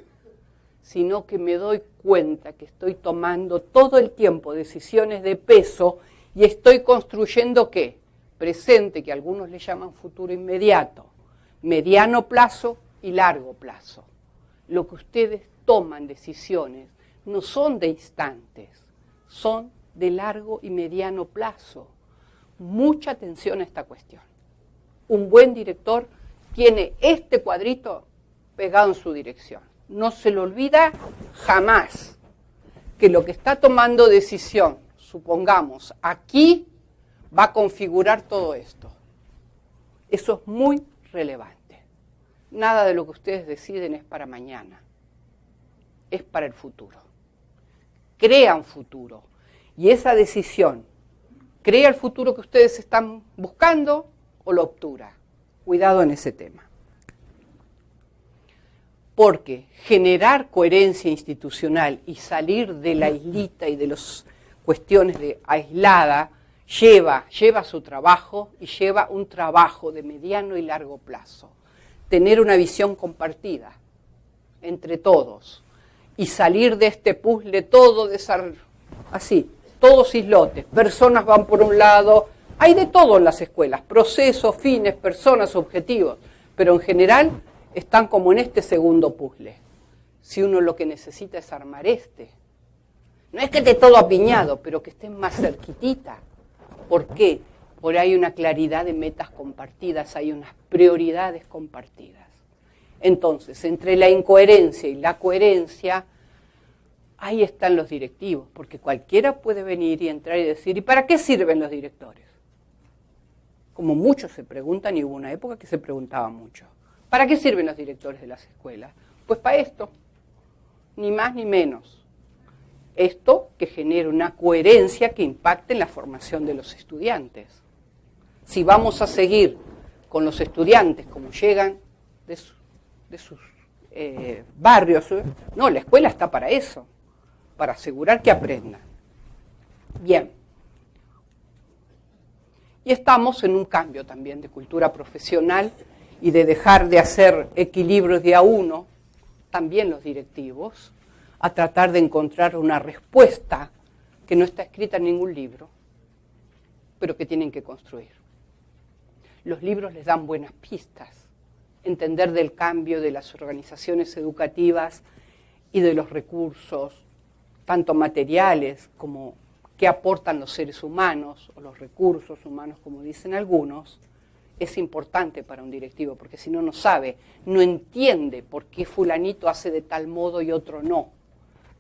sino que me doy cuenta que estoy tomando todo el tiempo decisiones de peso y estoy construyendo ¿qué? Presente, que algunos le llaman futuro inmediato, mediano plazo y largo plazo. Lo que ustedes toman decisiones no son de instantes, son de largo y mediano plazo. Mucha atención a esta cuestión. Un buen director tiene este cuadrito pegado en su dirección. No se le olvida jamás que lo que está tomando decisión, supongamos, aquí va a configurar todo esto. Eso es muy relevante. Nada de lo que ustedes deciden es para mañana, es para el futuro. Crean futuro. Y esa decisión, ¿crea el futuro que ustedes están buscando o lo obtura? Cuidado en ese tema. Porque generar coherencia institucional y salir de la islita y de las cuestiones de aislada lleva su trabajo y lleva un trabajo de mediano y largo plazo. Tener una visión compartida entre todos y salir de este puzzle todo así, todos islotes, personas van por un lado, hay de todo en las escuelas, procesos, fines, personas, objetivos, pero en general están como en este segundo puzzle. Si uno lo que necesita es armar no es que esté todo apiñado, pero que estén más cerquitita. ¿Por qué? Porque hay una claridad de metas compartidas, hay unas prioridades compartidas. Entonces, entre la incoherencia y la coherencia, ahí están los directivos, porque cualquiera puede venir y entrar y decir, ¿y para qué sirven los directores? Como muchos se preguntan, y hubo una época que se preguntaba mucho, ¿para qué sirven los directores de las escuelas? Pues para esto, ni más ni menos. Esto que genere una coherencia que impacte en la formación de los estudiantes. Si vamos a seguir con los estudiantes como llegan de sus barrios, no, la escuela está para eso, para asegurar que aprendan. Bien. Y estamos en un cambio también de cultura profesional y de dejar de hacer equilibrios de a uno, también los directivos, a tratar de encontrar una respuesta que no está escrita en ningún libro, pero que tienen que construir. Los libros les dan buenas pistas, entender del cambio de las organizaciones educativas y de los recursos, tanto materiales como que aportan los seres humanos, o los recursos humanos, como dicen algunos, es importante para un directivo, porque si no, no sabe, no entiende por qué fulanito hace de tal modo y otro no.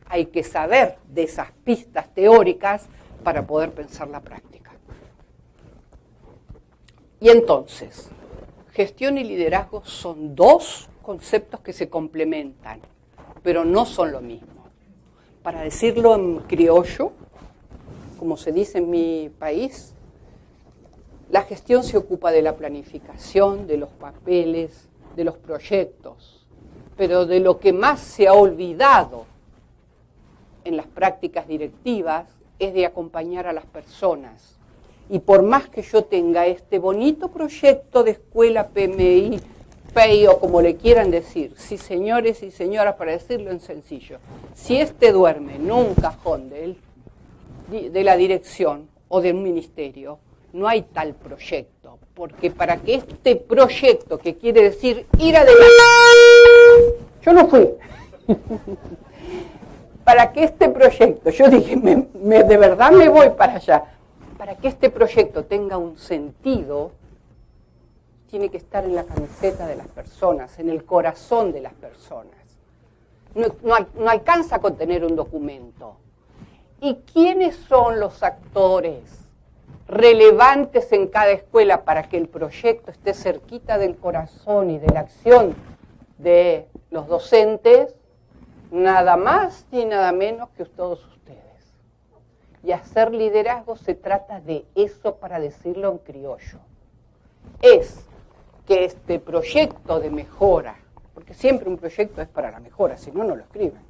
Hay que saber de esas pistas teóricas para poder pensar la práctica. Y entonces, gestión y liderazgo son dos conceptos que se complementan, pero no son lo mismo. Para decirlo en criollo, como se dice en mi país, la gestión se ocupa de la planificación, de los papeles, de los proyectos, pero de lo que más se ha olvidado en las prácticas directivas es de acompañar a las personas. Y por más que yo tenga este bonito proyecto de escuela PMI, PEI o como le quieran decir, sí señores y señoras, para decirlo en sencillo, si este duerme en un cajón de la dirección o de un ministerio, no hay tal proyecto, porque para que este proyecto, que quiere decir ir adelante, yo no fui, para que este proyecto, yo dije, de verdad me voy para allá, para que este proyecto tenga un sentido, tiene que estar en la camiseta de las personas, en el corazón de las personas. No alcanza con tener un documento. ¿Y quiénes son los actores relevantes en cada escuela para que el proyecto esté cerquita del corazón y de la acción de los docentes? Nada más ni nada menos que todos ustedes. Y hacer liderazgo se trata de eso, para decirlo en criollo. Es que este proyecto de mejora, porque siempre un proyecto es para la mejora, si no, no lo escriben.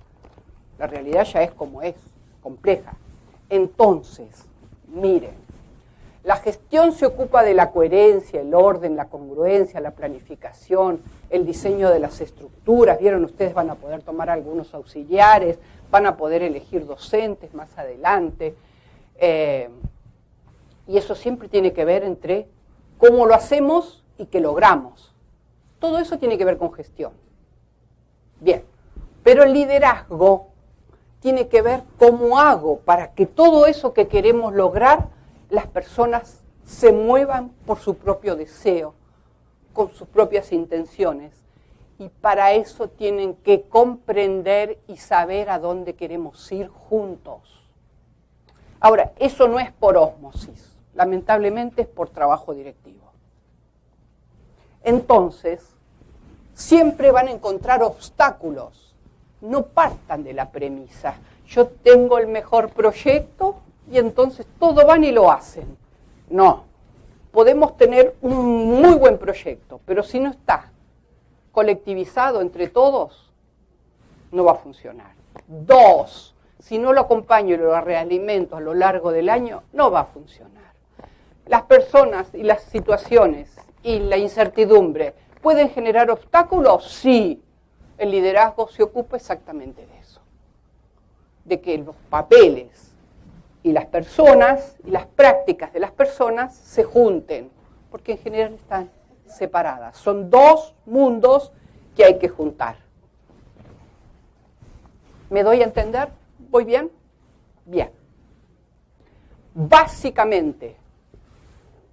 La realidad ya es como es, compleja. Entonces, miren, la gestión se ocupa de la coherencia, el orden, la congruencia, la planificación, el diseño de las estructuras. Vieron, ustedes van a poder tomar algunos auxiliares, van a poder elegir docentes más adelante. Y eso siempre tiene que ver entre cómo lo hacemos y qué logramos. Todo eso tiene que ver con gestión. Bien, pero el liderazgo tiene que ver cómo hago para que todo eso que queremos lograr, las personas se muevan por su propio deseo, con sus propias intenciones. Y para eso tienen que comprender y saber a dónde queremos ir juntos. Ahora, eso no es por ósmosis, lamentablemente es por trabajo directivo. Entonces, siempre van a encontrar obstáculos. No partan de la premisa, yo tengo el mejor proyecto y entonces todos van y lo hacen. No, podemos tener un muy buen proyecto, pero si no está colectivizado entre todos, no va a funcionar. 2, si no lo acompaño y lo realimento a lo largo del año, no va a funcionar. Las personas y las situaciones y la incertidumbre pueden generar obstáculos, sí. El liderazgo se ocupa exactamente de eso, de que los papeles y las personas y las prácticas de las personas se junten, porque en general están separadas. Son dos mundos que hay que juntar. ¿Me doy a entender? ¿Voy bien? Bien. Básicamente,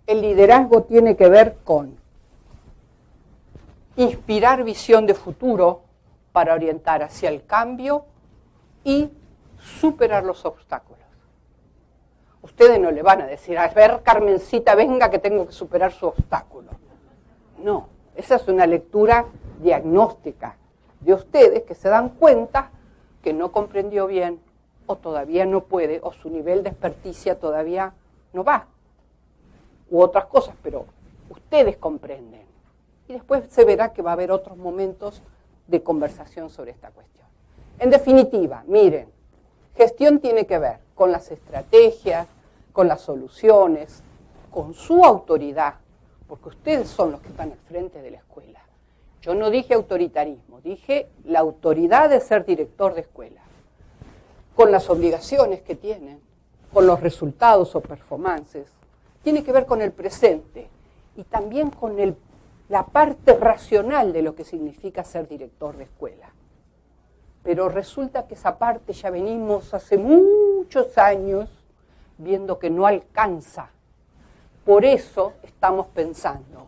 el liderazgo tiene que ver con inspirar visión de futuro para orientar hacia el cambio y superar los obstáculos. Ustedes no le van a decir, a ver, Carmencita, venga que tengo que superar su obstáculo. No, esa es una lectura diagnóstica de ustedes que se dan cuenta que no comprendió bien o todavía no puede o su nivel de experticia todavía no va. U otras cosas, pero ustedes comprenden. Y después se verá que va a haber otros momentos de conversación sobre esta cuestión. En definitiva, miren, gestión tiene que ver con las estrategias, con las soluciones, con su autoridad, porque ustedes son los que están al frente de la escuela. Yo no dije autoritarismo, dije la autoridad de ser director de escuela, con las obligaciones que tienen, con los resultados o performances. Tiene que ver con el presente y también con el la parte racional de lo que significa ser director de escuela. Pero resulta que esa parte ya venimos hace muchos años viendo que no alcanza. Por eso estamos pensando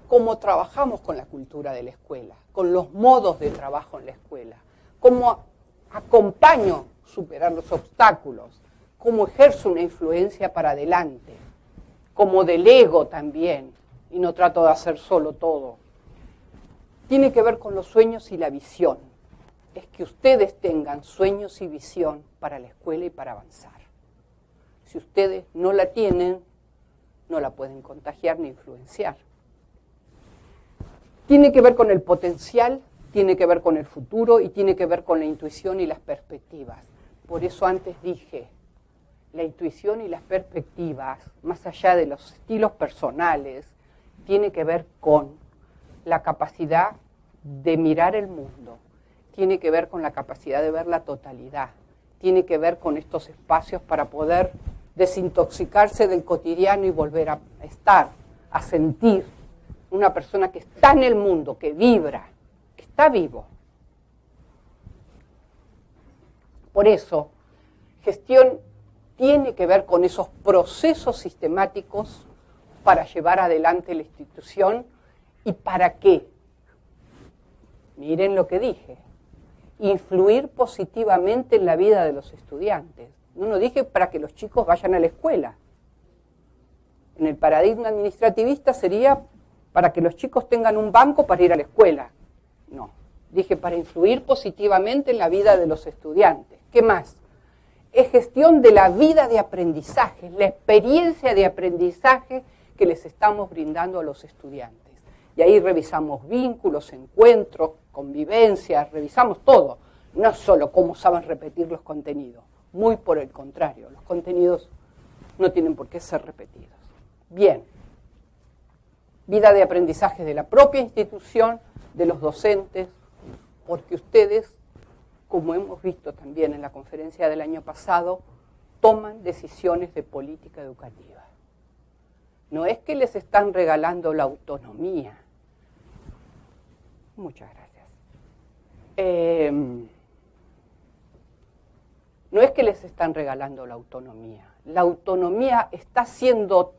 cómo trabajamos con la cultura de la escuela, con los modos de trabajo en la escuela, cómo acompaño a superar los obstáculos, cómo ejerzo una influencia para adelante, cómo delego también y no trato de hacer solo todo. Tiene que ver con los sueños y la visión. Es que ustedes tengan sueños y visión para la escuela y para avanzar. Si ustedes no la tienen, no la pueden contagiar ni influenciar. Tiene que ver con el potencial, tiene que ver con el futuro y tiene que ver con la intuición y las perspectivas. Por eso antes dije, la intuición y las perspectivas, más allá de los estilos personales, tiene que ver con la capacidad de mirar el mundo, tiene que ver con la capacidad de ver la totalidad, tiene que ver con estos espacios para poder desintoxicarse del cotidiano y volver a estar, a sentir una persona que está en el mundo, que vibra, que está vivo. Por eso, gestión tiene que ver con esos procesos sistemáticos para llevar adelante la institución. ¿Y para qué? Miren lo que dije. Influir positivamente en la vida de los estudiantes. No dije para que los chicos vayan a la escuela. En el paradigma administrativista sería para que los chicos tengan un banco para ir a la escuela. No, dije para influir positivamente en la vida de los estudiantes. ¿Qué más? Es gestión de la vida de aprendizaje, la experiencia de aprendizaje que les estamos brindando a los estudiantes. Y ahí revisamos vínculos, encuentros, convivencias, revisamos todo. No solo cómo saben repetir los contenidos, muy por el contrario, los contenidos no tienen por qué ser repetidos. Bien, vida de aprendizaje de la propia institución, de los docentes, porque ustedes, como hemos visto también en la conferencia del año pasado, toman decisiones de política educativa. No es que les están regalando la autonomía. Muchas gracias. No es que les están regalando la autonomía. La autonomía está siendo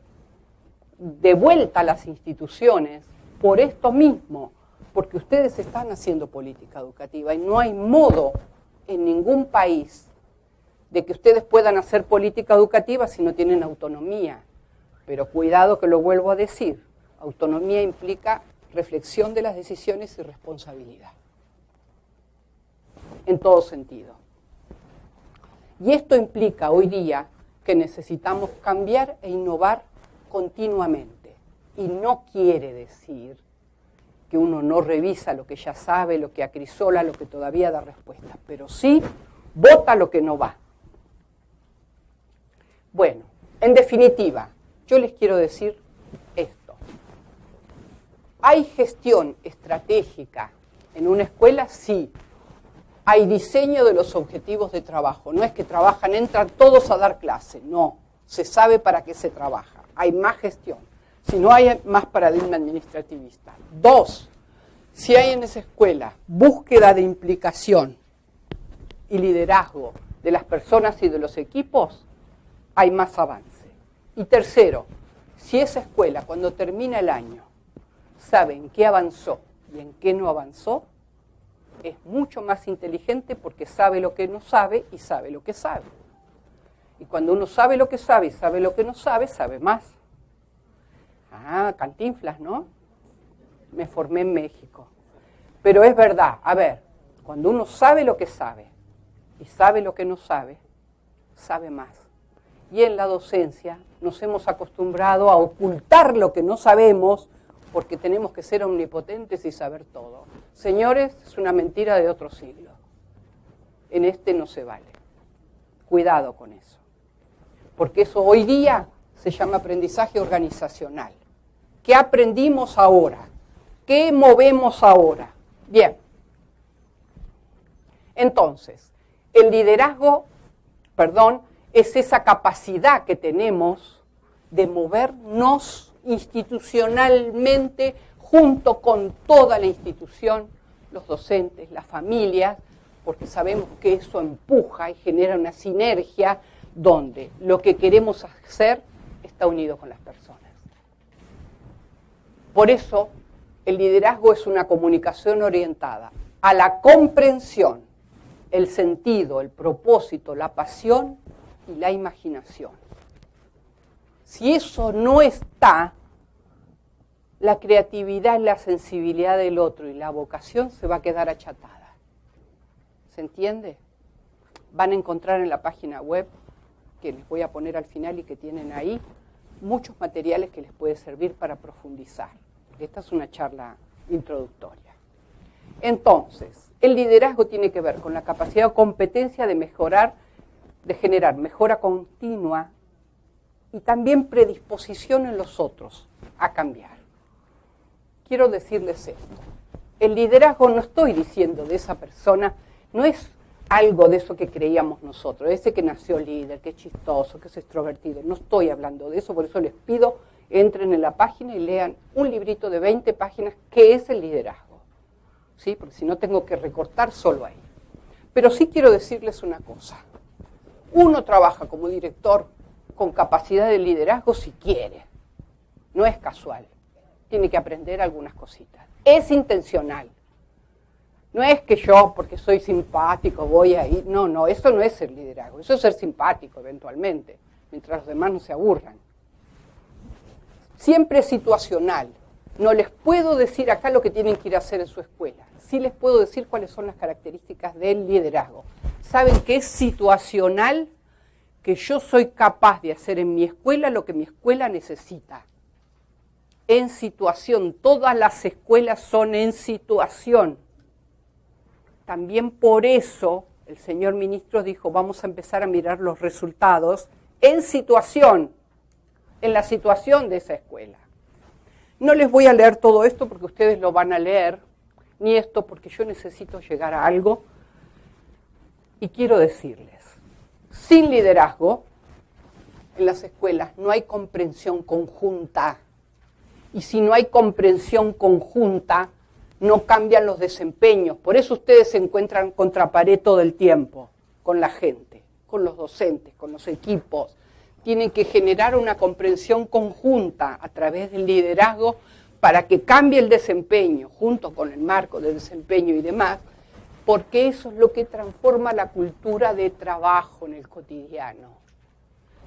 devuelta a las instituciones por esto mismo, porque ustedes están haciendo política educativa y no hay modo en ningún país de que ustedes puedan hacer política educativa si no tienen autonomía. Pero cuidado que lo vuelvo a decir, autonomía implica reflexión de las decisiones y responsabilidad, en todo sentido. Y esto implica hoy día que necesitamos cambiar e innovar continuamente. Y no quiere decir que uno no revisa lo que ya sabe, lo que acrisola, lo que todavía da respuestas, pero sí vota lo que no va. Bueno, en definitiva, yo les quiero decir esto. ¿Hay gestión estratégica en una escuela? Sí. Hay diseño de los objetivos de trabajo. No es que trabajan, entran todos a dar clase. No, se sabe para qué se trabaja. Hay más gestión. Si no hay más paradigma administrativista. 2, si hay en esa escuela búsqueda de implicación y liderazgo de las personas y de los equipos, hay más avance. Y 3, si esa escuela cuando termina el año sabe en qué avanzó y en qué no avanzó, es mucho más inteligente porque sabe lo que no sabe y sabe lo que sabe. Y cuando uno sabe lo que sabe y sabe lo que no sabe, sabe más. Ah, Cantinflas, ¿no? Me formé en México. Pero es verdad, a ver, cuando uno sabe lo que sabe y sabe lo que no sabe, sabe más. Y en la docencia nos hemos acostumbrado a ocultar lo que no sabemos porque tenemos que ser omnipotentes y saber todo. Señores, es una mentira de otro siglo. En este no se vale. Cuidado con eso. Porque eso hoy día se llama aprendizaje organizacional. ¿Qué aprendimos ahora? ¿Qué movemos ahora? Bien. Entonces, el liderazgo, es esa capacidad que tenemos de movernos institucionalmente junto con toda la institución, los docentes, las familias, porque sabemos que eso empuja y genera una sinergia donde lo que queremos hacer está unido con las personas. Por eso, el liderazgo es una comunicación orientada a la comprensión, el sentido, el propósito, la pasión y la imaginación. Si eso no está, la creatividad y la sensibilidad del otro y la vocación se va a quedar achatada. ¿Se entiende? Van a encontrar en la página web, que les voy a poner al final y que tienen ahí, muchos materiales que les puede servir para profundizar. Esta es una charla introductoria. Entonces, el liderazgo tiene que ver con la capacidad o competencia de mejorar, de generar mejora continua y también predisposición en los otros a cambiar. Quiero decirles esto. El liderazgo, no estoy diciendo de esa persona, no es algo de eso que creíamos nosotros, ese que nació líder, que es chistoso, que es extrovertido. No estoy hablando de eso, por eso les pido, entren en la página y lean un librito de 20 páginas, que es el liderazgo. ¿Sí? Porque si no tengo que recortar solo ahí. Pero sí quiero decirles una cosa. Uno trabaja como director con capacidad de liderazgo si quiere. No es casual. Tiene que aprender algunas cositas. Es intencional. No es que yo, porque soy simpático, voy a ir. No, eso no es ser liderazgo. Eso es ser simpático eventualmente, mientras los demás no se aburran. Siempre es situacional. No les puedo decir acá lo que tienen que ir a hacer en su escuela. Sí les puedo decir cuáles son las características del liderazgo. ¿Saben que es situacional? Que yo soy capaz de hacer en mi escuela lo que mi escuela necesita. En situación. Todas las escuelas son en situación. También por eso el señor ministro dijo, vamos a empezar a mirar los resultados en situación, en la situación de esa escuela. No les voy a leer todo esto porque ustedes lo van a leer, ni esto porque yo necesito llegar a algo. Y quiero decirles, sin liderazgo, en las escuelas no hay comprensión conjunta. Y si no hay comprensión conjunta, no cambian los desempeños. Por eso ustedes se encuentran contra pared todo el tiempo, con la gente, con los docentes, con los equipos. Tienen que generar una comprensión conjunta a través del liderazgo para que cambie el desempeño, junto con el marco de desempeño y demás, porque eso es lo que transforma la cultura de trabajo en el cotidiano.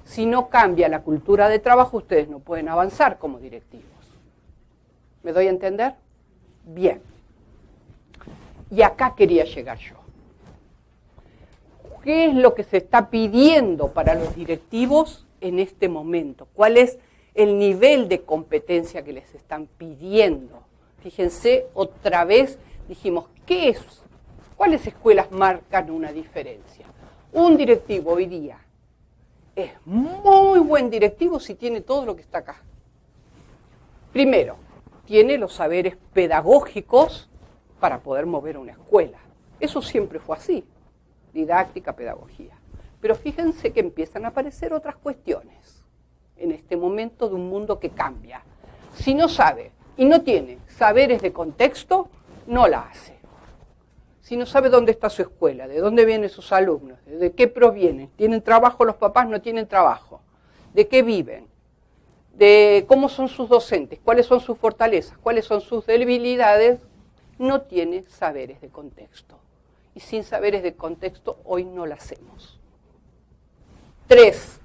Si no cambia la cultura de trabajo, ustedes no pueden avanzar como directivos. ¿Me doy a entender? Bien. Y acá quería llegar yo. ¿Qué es lo que se está pidiendo para los directivos en este momento? ¿Cuál es el nivel de competencia que les están pidiendo? Fíjense, otra vez dijimos, ¿qué es? ¿Cuáles escuelas marcan una diferencia? Un directivo hoy día es muy buen directivo si tiene todo lo que está acá. Primero, tiene los saberes pedagógicos para poder mover una escuela. Eso siempre fue así, didáctica, pedagogía. Pero fíjense que empiezan a aparecer otras cuestiones en este momento de un mundo que cambia. Si no sabe y no tiene saberes de contexto, no la hace. Si no sabe dónde está su escuela, de dónde vienen sus alumnos, de qué provienen, tienen trabajo los papás, no tienen trabajo, de qué viven, de cómo son sus docentes, cuáles son sus fortalezas, cuáles son sus debilidades, no tiene saberes de contexto. Y sin saberes de contexto hoy no la hacemos. 3,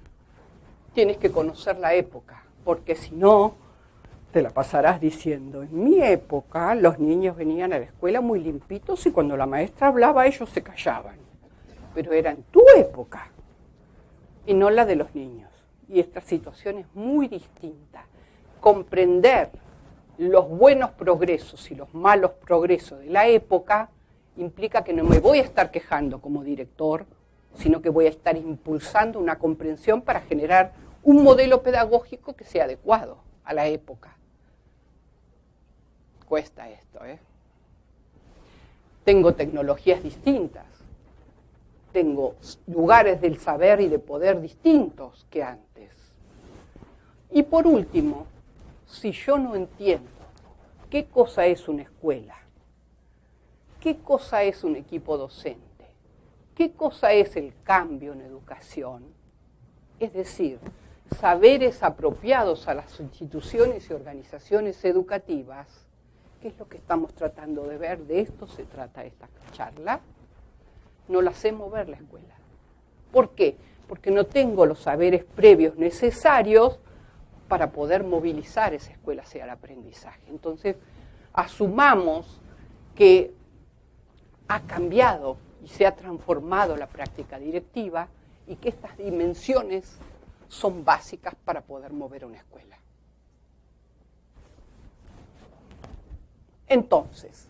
tienes que conocer la época, porque si no, te la pasarás diciendo, en mi época los niños venían a la escuela muy limpitos y cuando la maestra hablaba ellos se callaban. Pero era en tu época y no la de los niños. Y esta situación es muy distinta. Comprender los buenos progresos y los malos progresos de la época implica que no me voy a estar quejando como director, sino que voy a estar impulsando una comprensión para generar un modelo pedagógico que sea adecuado a la época. Cuesta esto, ¿eh? Tengo tecnologías distintas, tengo lugares del saber y de poder distintos que antes. Y por último, si yo no entiendo ¿Qué cosa es una escuela? ¿Qué cosa es un equipo docente? ¿Qué cosa es el cambio en educación? Es decir, saberes apropiados a las instituciones y organizaciones educativas, que es lo que estamos tratando de ver. De esto se trata esta charla. No la sé mover la escuela. ¿Por qué? Porque no tengo los saberes previos necesarios para poder movilizar esa escuela hacia el aprendizaje. Entonces, asumamos que ha cambiado y se ha transformado la práctica directiva y que estas dimensiones son básicas para poder mover una escuela. Entonces,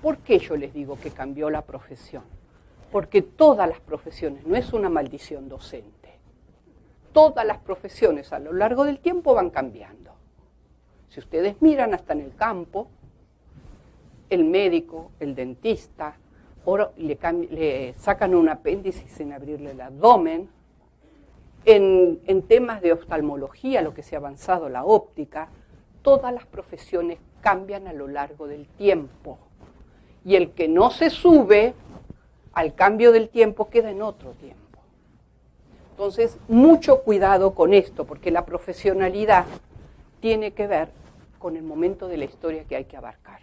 ¿por qué yo les digo que cambió la profesión? Porque todas las profesiones, no es una maldición docente, todas las profesiones a lo largo del tiempo van cambiando. Si ustedes miran hasta en el campo, el médico, el dentista, ahora le sacan un apéndice sin abrirle el abdomen. En temas de oftalmología, lo que se ha avanzado, la óptica, todas las profesiones cambian a lo largo del tiempo. Y el que no se sube al cambio del tiempo queda en otro tiempo. Entonces, mucho cuidado con esto, porque la profesionalidad tiene que ver con el momento de la historia que hay que abarcar,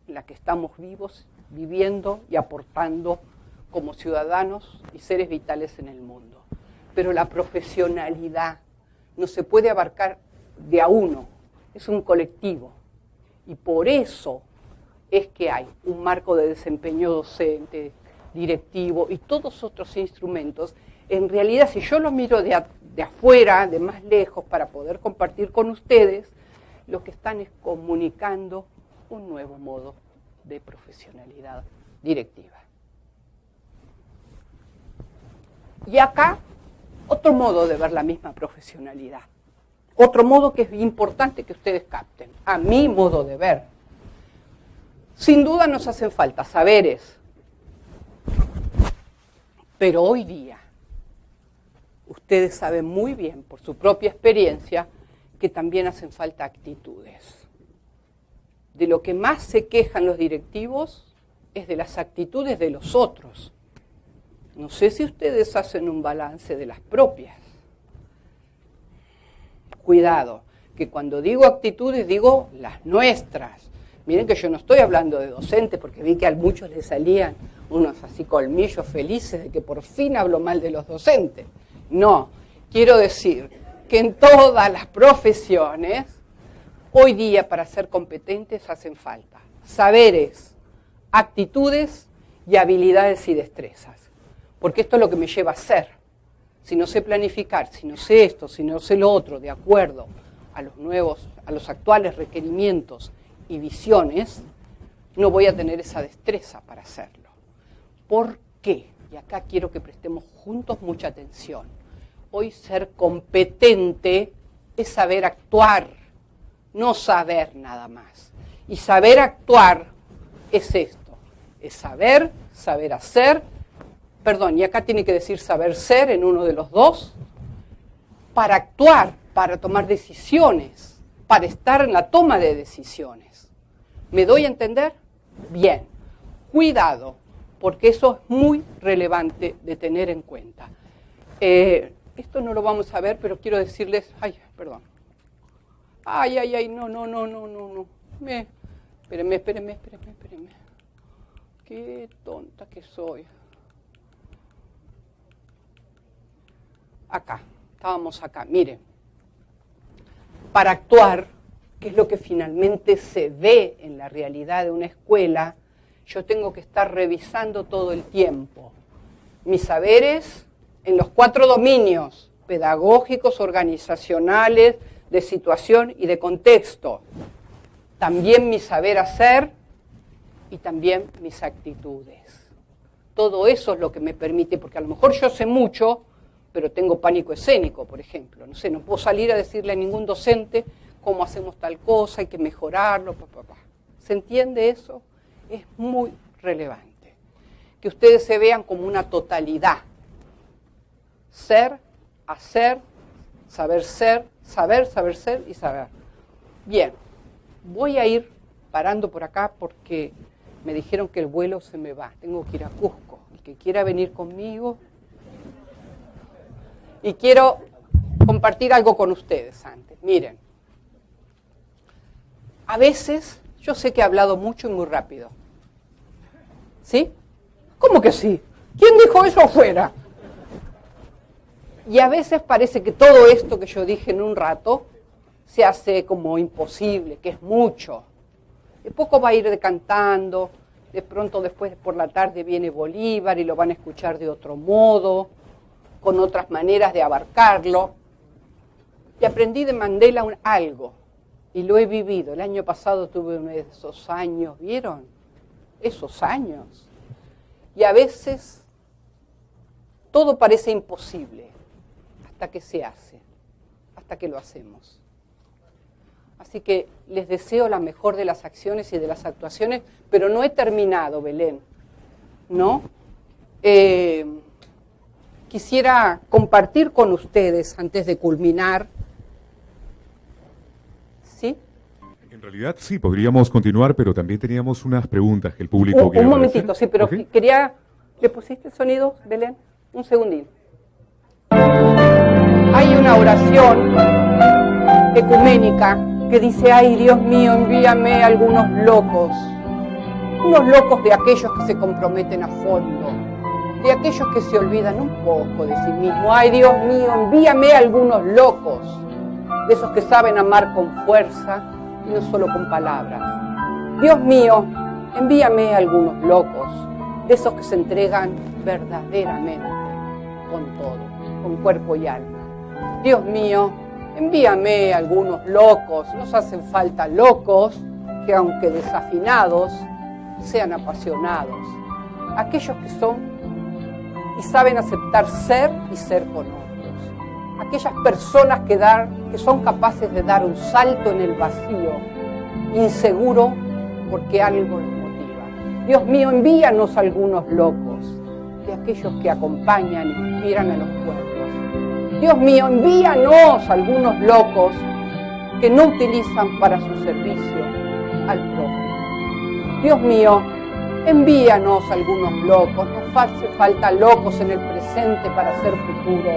en la que estamos vivos, viviendo y aportando como ciudadanos y seres vitales en el mundo. Pero la profesionalidad no se puede abarcar de a uno, es un colectivo. Y por eso es que hay un marco de desempeño docente, directivo y todos otros instrumentos. En realidad, si yo lo miro de afuera, de más lejos, para poder compartir con ustedes, lo que están es comunicando un nuevo modo de profesionalidad directiva. Y acá, otro modo de ver la misma profesionalidad. Otro modo que es importante que ustedes capten, a mi modo de ver. Sin duda nos hacen falta saberes, pero hoy día ustedes saben muy bien, por su propia experiencia, que también hacen falta actitudes. De lo que más se quejan los directivos es de las actitudes de los otros. No sé si ustedes hacen un balance de las propias. Cuidado, que cuando digo actitudes digo las nuestras. Miren que yo no estoy hablando de docentes, porque vi que a muchos les salían unos así colmillos felices de que por fin hablo mal de los docentes. No, quiero decir que en todas las profesiones, hoy día para ser competentes hacen falta saberes, actitudes y habilidades y destrezas. Porque esto es lo que me lleva a ser. Si no sé planificar, si no sé esto, si no sé lo otro, de acuerdo a los actuales requerimientos y visiones, no voy a tener esa destreza para hacerlo. ¿Por qué? Y acá quiero que prestemos juntos mucha atención. Hoy ser competente es saber actuar, no saber nada más. Y saber actuar es esto, es saber hacer, y acá tiene que decir saber ser en uno de los dos, para actuar, para tomar decisiones, para estar en la toma de decisiones. ¿Me doy a entender? Bien. Cuidado, porque eso es muy relevante de tener en cuenta. Esto no lo vamos a ver, pero quiero decirles... Perdón. No. Espérenme. Qué tonta que soy. Estábamos acá, miren. Para actuar, que es lo que finalmente se ve en la realidad de una escuela, yo tengo que estar revisando todo el tiempo mis saberes en los 4 dominios, pedagógicos, organizacionales, de situación y de contexto. También mi saber hacer y también mis actitudes. Todo eso es lo que me permite, porque a lo mejor yo sé mucho, pero tengo pánico escénico, por ejemplo. No puedo salir a decirle a ningún docente cómo hacemos tal cosa, hay que mejorarlo, ¿Se entiende eso? Es muy relevante. Que ustedes se vean como una totalidad. Ser, hacer, saber ser y saber. Bien, voy a ir parando por acá porque me dijeron que el vuelo se me va. Tengo que ir a Cusco. El que quiera venir conmigo. Y quiero compartir algo con ustedes antes. Miren, a veces yo sé que he hablado mucho y muy rápido. ¿Sí? ¿Cómo que sí? ¿Quién dijo eso afuera? Y a veces parece que todo esto que yo dije en un rato se hace como imposible, que es mucho. De poco va a ir decantando, de pronto después por la tarde viene Bolívar y lo van a escuchar de otro modo, con otras maneras de abarcarlo. Y aprendí de Mandela algo, y lo he vivido. El año pasado tuve uno de esos años, ¿vieron? Esos años. Y a veces todo parece imposible, hasta que se hace, hasta que lo hacemos. Así que les deseo la mejor de las acciones y de las actuaciones, pero no he terminado, Belén, ¿no? Quisiera compartir con ustedes, antes de culminar, ¿sí? En realidad sí, podríamos continuar, pero también teníamos unas preguntas que el público quiere Un momentito, hacer. sí, pero ¿Okay? quería... ¿Le pusiste el sonido, Belén? Un segundín. Hay una oración ecuménica que dice: ay, Dios mío, envíame algunos locos. Unos locos de aquellos que se comprometen a fondo, de aquellos que se olvidan un poco de sí mismos. Ay, Dios mío, envíame algunos locos, de esos que saben amar con fuerza y no solo con palabras. Dios mío, envíame algunos locos, de esos que se entregan verdaderamente con todo, con cuerpo y alma. Dios mío, envíame algunos locos, nos hacen falta locos que aunque desafinados, sean apasionados. Aquellos que son y saben aceptar ser y ser con otros. Aquellas personas que son capaces de dar un salto en el vacío, inseguro porque algo los motiva. Dios mío, envíanos algunos locos, de aquellos que acompañan y inspiran a los pueblos. Dios mío, envíanos algunos locos que no utilizan para su servicio al prójimo. Dios mío, envíanos algunos locos, nos hace falta locos en el presente para hacer futuro,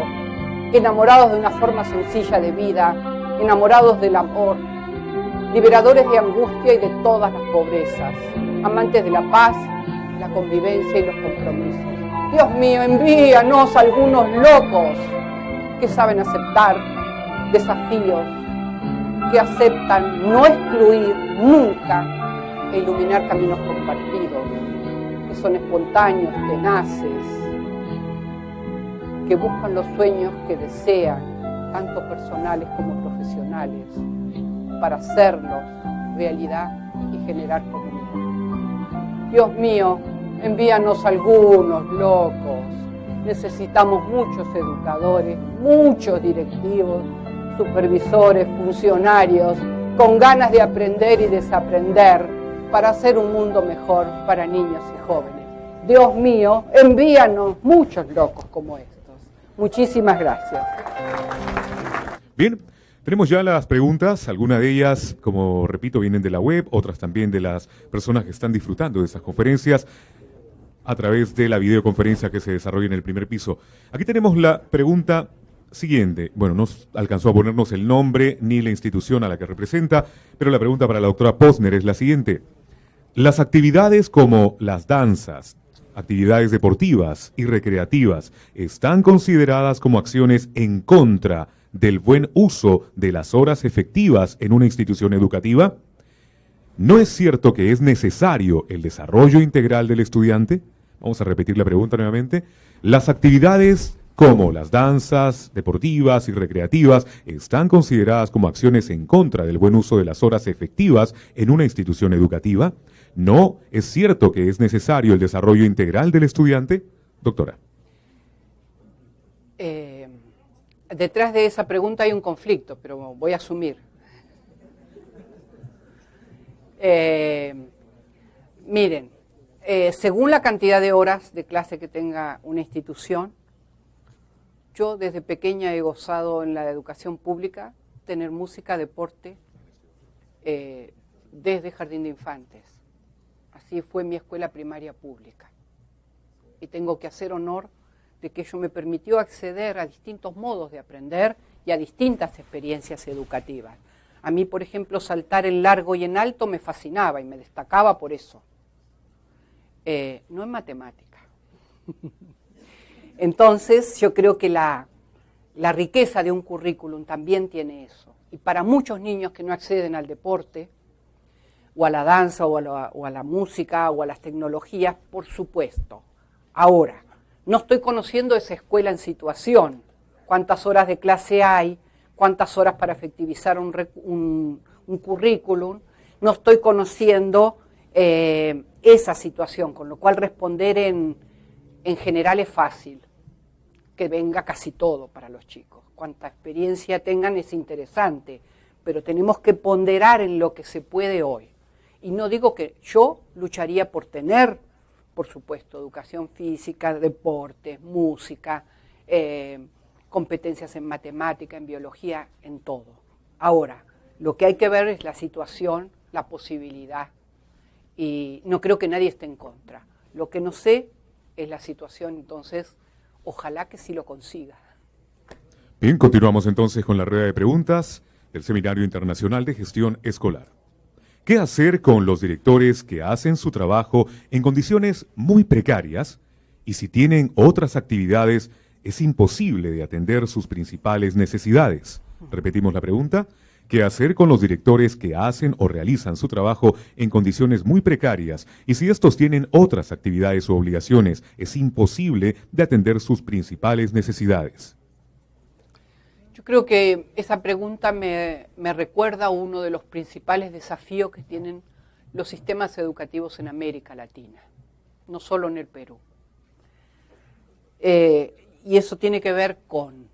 enamorados de una forma sencilla de vida, enamorados del amor, liberadores de angustia y de todas las pobrezas, amantes de la paz, la convivencia y los compromisos. Dios mío, envíanos algunos locos que saben aceptar desafíos, que aceptan no excluir nunca e iluminar caminos compartidos, que son espontáneos, tenaces, que buscan los sueños que desean, tanto personales como profesionales, para hacerlos realidad y generar comunidad. Dios mío, envíanos algunos locos. Necesitamos muchos educadores, muchos directivos, supervisores, funcionarios, con ganas de aprender y desaprender para hacer un mundo mejor para niños y jóvenes. Dios mío, envíanos muchos locos como estos. Muchísimas gracias. Bien, tenemos ya las preguntas, algunas de ellas, como repito, vienen de la web, otras también de las personas que están disfrutando de estas conferencias a través de la videoconferencia que se desarrolla en el primer piso. Aquí tenemos la pregunta siguiente. Bueno, no alcanzó a ponernos el nombre ni la institución a la que representa, pero la pregunta para la doctora Posner es la siguiente. Las actividades como las danzas, actividades deportivas y recreativas, ¿están consideradas como acciones en contra del buen uso de las horas efectivas en una institución educativa? ¿No es cierto que es necesario el desarrollo integral del estudiante? Vamos a repetir la pregunta nuevamente. Las actividades como las danzas deportivas y recreativas están consideradas como acciones en contra del buen uso de las horas efectivas en una institución educativa. ¿No es cierto que es necesario el desarrollo integral del estudiante? Doctora. Detrás de esa pregunta hay un conflicto, pero voy a asumir. Miren, según la cantidad de horas de clase que tenga una institución, yo desde pequeña he gozado en la educación pública tener música, deporte, desde jardín de infantes. Así fue mi escuela primaria pública. Y tengo que hacer honor de que ello me permitió acceder a distintos modos de aprender y a distintas experiencias educativas. A mí, por ejemplo, saltar en largo y en alto me fascinaba y me destacaba por eso. No en matemática. Entonces, yo creo que la riqueza de un currículum también tiene eso. Y para muchos niños que no acceden al deporte, o a la danza, o a la música, o a las tecnologías, por supuesto. Ahora, no estoy conociendo esa escuela en situación. ¿Cuántas horas de clase hay? ¿Cuántas horas para efectivizar un currículum? No estoy conociendo esa situación, con lo cual responder en general es fácil, que venga casi todo para los chicos. Cuanta experiencia tengan es interesante, pero tenemos que ponderar en lo que se puede hoy. Y no digo que yo lucharía por tener, por supuesto, educación física, deportes, música, competencias en matemática, en biología, en todo. Ahora, lo que hay que ver es la situación, la posibilidad, y no creo que nadie esté en contra. Lo que no sé es la situación, entonces, ojalá que sí lo consiga. Bien, continuamos entonces con la rueda de preguntas del Seminario Internacional de Gestión Escolar. ¿Qué hacer con los directores que hacen su trabajo en condiciones muy precarias y si tienen otras actividades es imposible de atender sus principales necesidades? Repetimos la pregunta. ¿Qué hacer con los directores que hacen o realizan su trabajo en condiciones muy precarias y si estos tienen otras actividades o obligaciones es imposible de atender sus principales necesidades? Yo creo que esa pregunta me recuerda a uno de los principales desafíos que tienen los sistemas educativos en América Latina, no solo en el Perú. Y eso tiene que ver con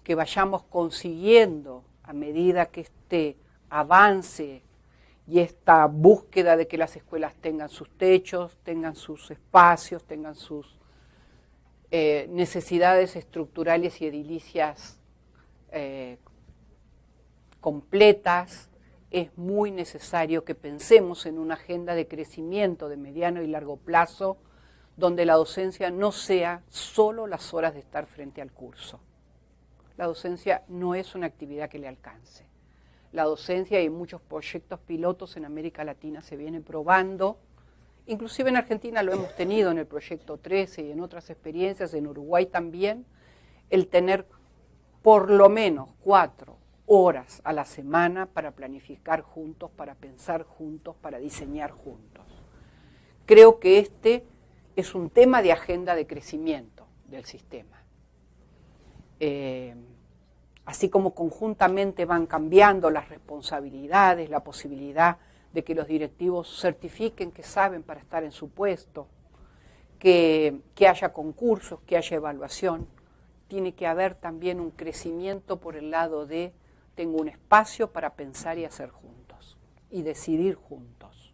que vayamos consiguiendo, a medida que este avance y esta búsqueda de que las escuelas tengan sus techos, tengan sus espacios, tengan sus necesidades estructurales y edilicias completas, es muy necesario que pensemos en una agenda de crecimiento de mediano y largo plazo, donde la docencia no sea solo las horas de estar frente al curso. La docencia no es una actividad que le alcance. La docencia y muchos proyectos pilotos en América Latina se vienen probando. Inclusive en Argentina lo hemos tenido en el proyecto 13 y en otras experiencias, en Uruguay también, el tener por lo menos 4 horas a la semana para planificar juntos, para pensar juntos, para diseñar juntos. Creo que este es un tema de agenda de crecimiento del sistema. Así como conjuntamente van cambiando las responsabilidades, la posibilidad de que los directivos certifiquen que saben para estar en su puesto, que haya concursos, que haya evaluación, tiene que haber también un crecimiento por el lado de tengo un espacio para pensar y hacer juntos y decidir juntos.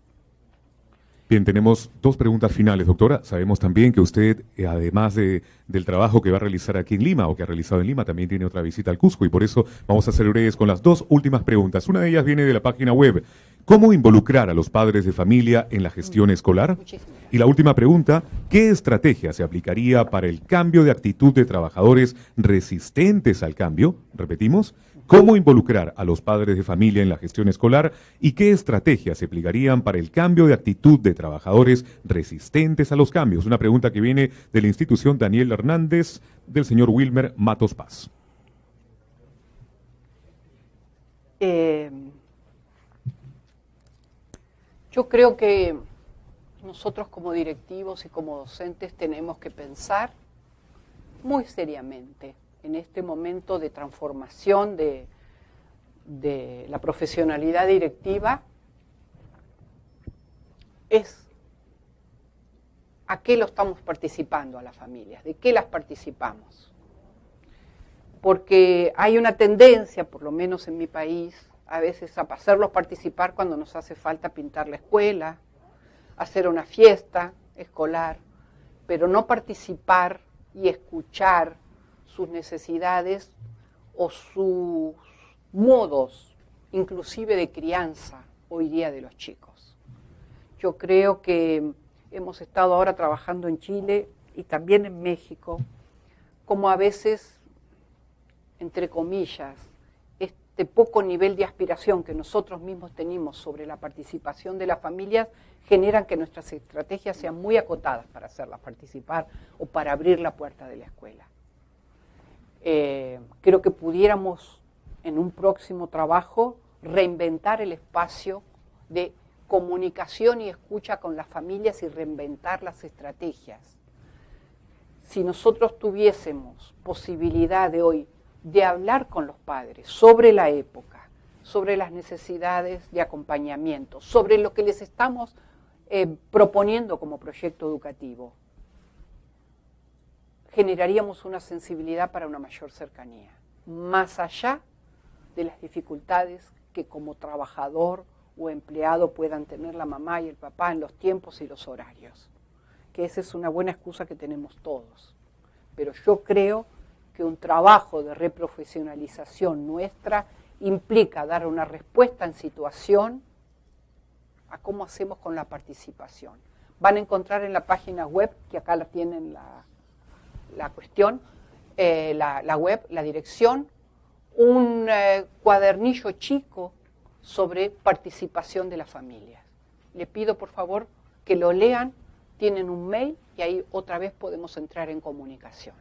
Bien, tenemos 2 preguntas finales, doctora. Sabemos también que usted, además del trabajo que va a realizar aquí en Lima o que ha realizado en Lima, también tiene otra visita al Cusco y por eso vamos a ser breves con las 2 últimas preguntas. Una de ellas viene de la página web. ¿Cómo involucrar a los padres de familia en la gestión escolar? Y la última pregunta, ¿qué estrategia se aplicaría para el cambio de actitud de trabajadores resistentes al cambio? Repetimos, ¿cómo involucrar a los padres de familia en la gestión escolar y qué estrategias se aplicarían para el cambio de actitud de trabajadores resistentes a los cambios? Una pregunta que viene de la institución Daniel Hernández, del señor Wilmer Matos Paz. Yo creo que nosotros como directivos y como docentes tenemos que pensar muy seriamente en este momento de transformación de la profesionalidad directiva, es a qué lo estamos participando a las familias, de qué las participamos. Porque hay una tendencia, por lo menos en mi país, a veces a hacerlos participar cuando nos hace falta pintar la escuela, hacer una fiesta escolar, pero no participar y escuchar sus necesidades o sus modos, inclusive de crianza, hoy día de los chicos. Yo creo que hemos estado ahora trabajando en Chile y también en México, como a veces, entre comillas, este poco nivel de aspiración que nosotros mismos tenemos sobre la participación de las familias generan que nuestras estrategias sean muy acotadas para hacerlas participar o para abrir la puerta de la escuela. Creo que pudiéramos en un próximo trabajo reinventar el espacio de comunicación y escucha con las familias y reinventar las estrategias. Si nosotros tuviésemos posibilidad de hoy de hablar con los padres sobre la época, sobre las necesidades de acompañamiento, sobre lo que les estamos proponiendo como proyecto educativo, generaríamos una sensibilidad para una mayor cercanía, más allá de las dificultades que como trabajador o empleado puedan tener la mamá y el papá en los tiempos y los horarios, que esa es una buena excusa que tenemos todos. Pero yo creo que un trabajo de reprofesionalización nuestra implica dar una respuesta en situación a cómo hacemos con la participación. Van a encontrar en la página web, que acá la tienen la cuestión, la web, la dirección, un cuadernillo chico sobre participación de las familias. Le pido por favor que lo lean, tienen un mail y ahí otra vez podemos entrar en comunicación.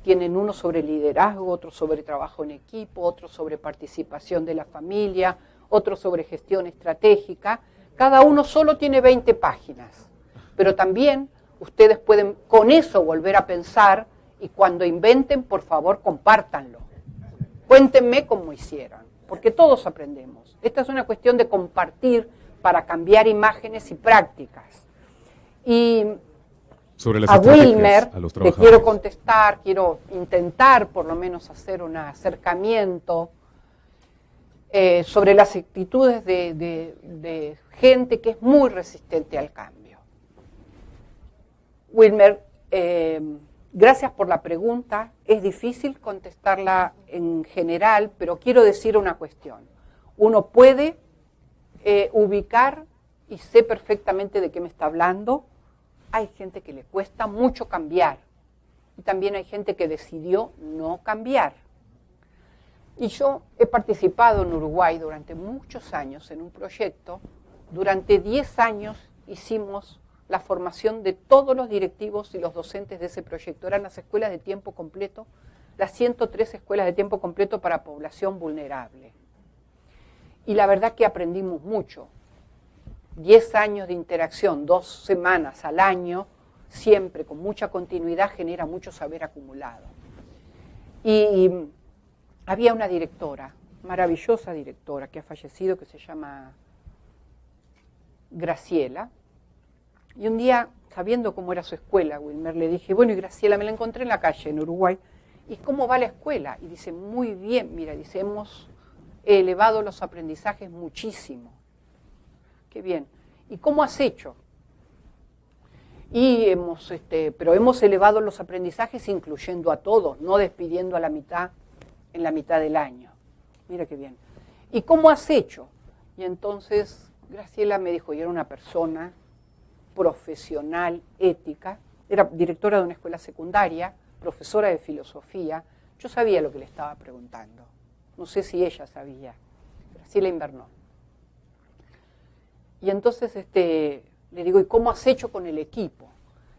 Tienen uno sobre liderazgo, otro sobre trabajo en equipo, otro sobre participación de la familia, otro sobre gestión estratégica. Cada uno solo tiene 20 páginas, pero también ustedes pueden con eso volver a pensar y cuando inventen, por favor, compártanlo. Cuéntenme cómo hicieron, porque todos aprendemos. Esta es una cuestión de compartir para cambiar imágenes y prácticas. Y sobre las a Wilmer a los le quiero contestar, quiero intentar por lo menos hacer un acercamiento sobre las actitudes de gente que es muy resistente al cambio. Wilmer, gracias por la pregunta. Es difícil contestarla en general, pero quiero decir una cuestión. Uno puede ubicar, y sé perfectamente de qué me está hablando, hay gente que le cuesta mucho cambiar. Y también hay gente que decidió no cambiar. Y yo he participado en Uruguay durante muchos años en un proyecto. Durante 10 años hicimos la formación de todos los directivos y los docentes de ese proyecto. Eran las escuelas de tiempo completo, las 103 escuelas de tiempo completo para población vulnerable. Y la verdad que aprendimos mucho. 10 años de interacción, 2 semanas al año, siempre con mucha continuidad, genera mucho saber acumulado. Y había una directora, maravillosa directora, que ha fallecido, que se llama Graciela. Y un día, sabiendo cómo era su escuela, Wilmer, le dije, bueno, y Graciela, me la encontré en la calle, en Uruguay, ¿y cómo va la escuela? Y dice, muy bien, mira, dice, hemos elevado los aprendizajes muchísimo. Qué bien. ¿Y cómo has hecho? Y pero hemos elevado los aprendizajes incluyendo a todos, no despidiendo a la mitad en la mitad del año. Mira qué bien. ¿Y cómo has hecho? Y entonces Graciela me dijo, y era una persona profesional, ética, era directora de una escuela secundaria, profesora de filosofía. Yo sabía lo que le estaba preguntando. No sé si ella sabía. Graciela Invernó. Y entonces le digo, ¿y cómo has hecho con el equipo?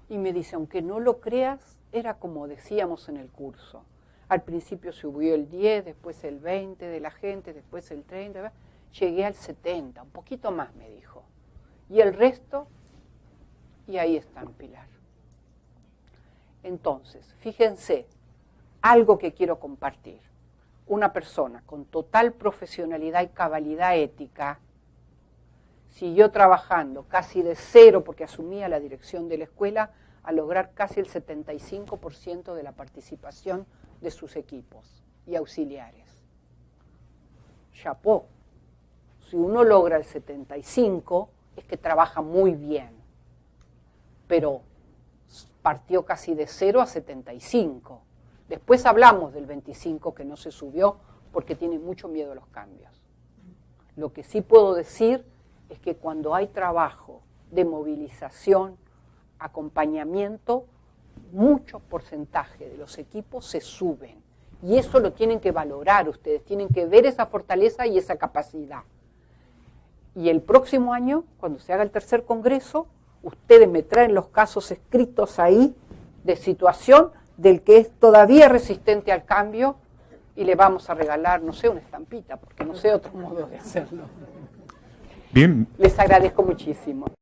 Y me dice, aunque no lo creas, era como decíamos en el curso. Al principio subió el 10, después el 20 de la gente, después el 30, llegué al 70, un poquito más me dijo. Y el resto, y ahí están, Pilar. Entonces, fíjense, algo que quiero compartir. Una persona con total profesionalidad y cabalidad ética siguió trabajando casi de cero, porque asumía la dirección de la escuela, a lograr casi el 75% de la participación de sus equipos y auxiliares. Chapó. Si uno logra el 75%, es que trabaja muy bien. Pero partió casi de 0 a 75%. Después hablamos del 25% que no se subió porque tiene mucho miedo a los cambios. Lo que sí puedo decir es que cuando hay trabajo de movilización, acompañamiento, mucho porcentaje de los equipos se suben. Y eso lo tienen que valorar ustedes, tienen que ver esa fortaleza y esa capacidad. Y el próximo año, cuando se haga el tercer congreso, ustedes me traen los casos escritos ahí de situación del que es todavía resistente al cambio y le vamos a regalar, no sé, una estampita, porque no sé otro modo de hacerlo. Bien. Les agradezco muchísimo.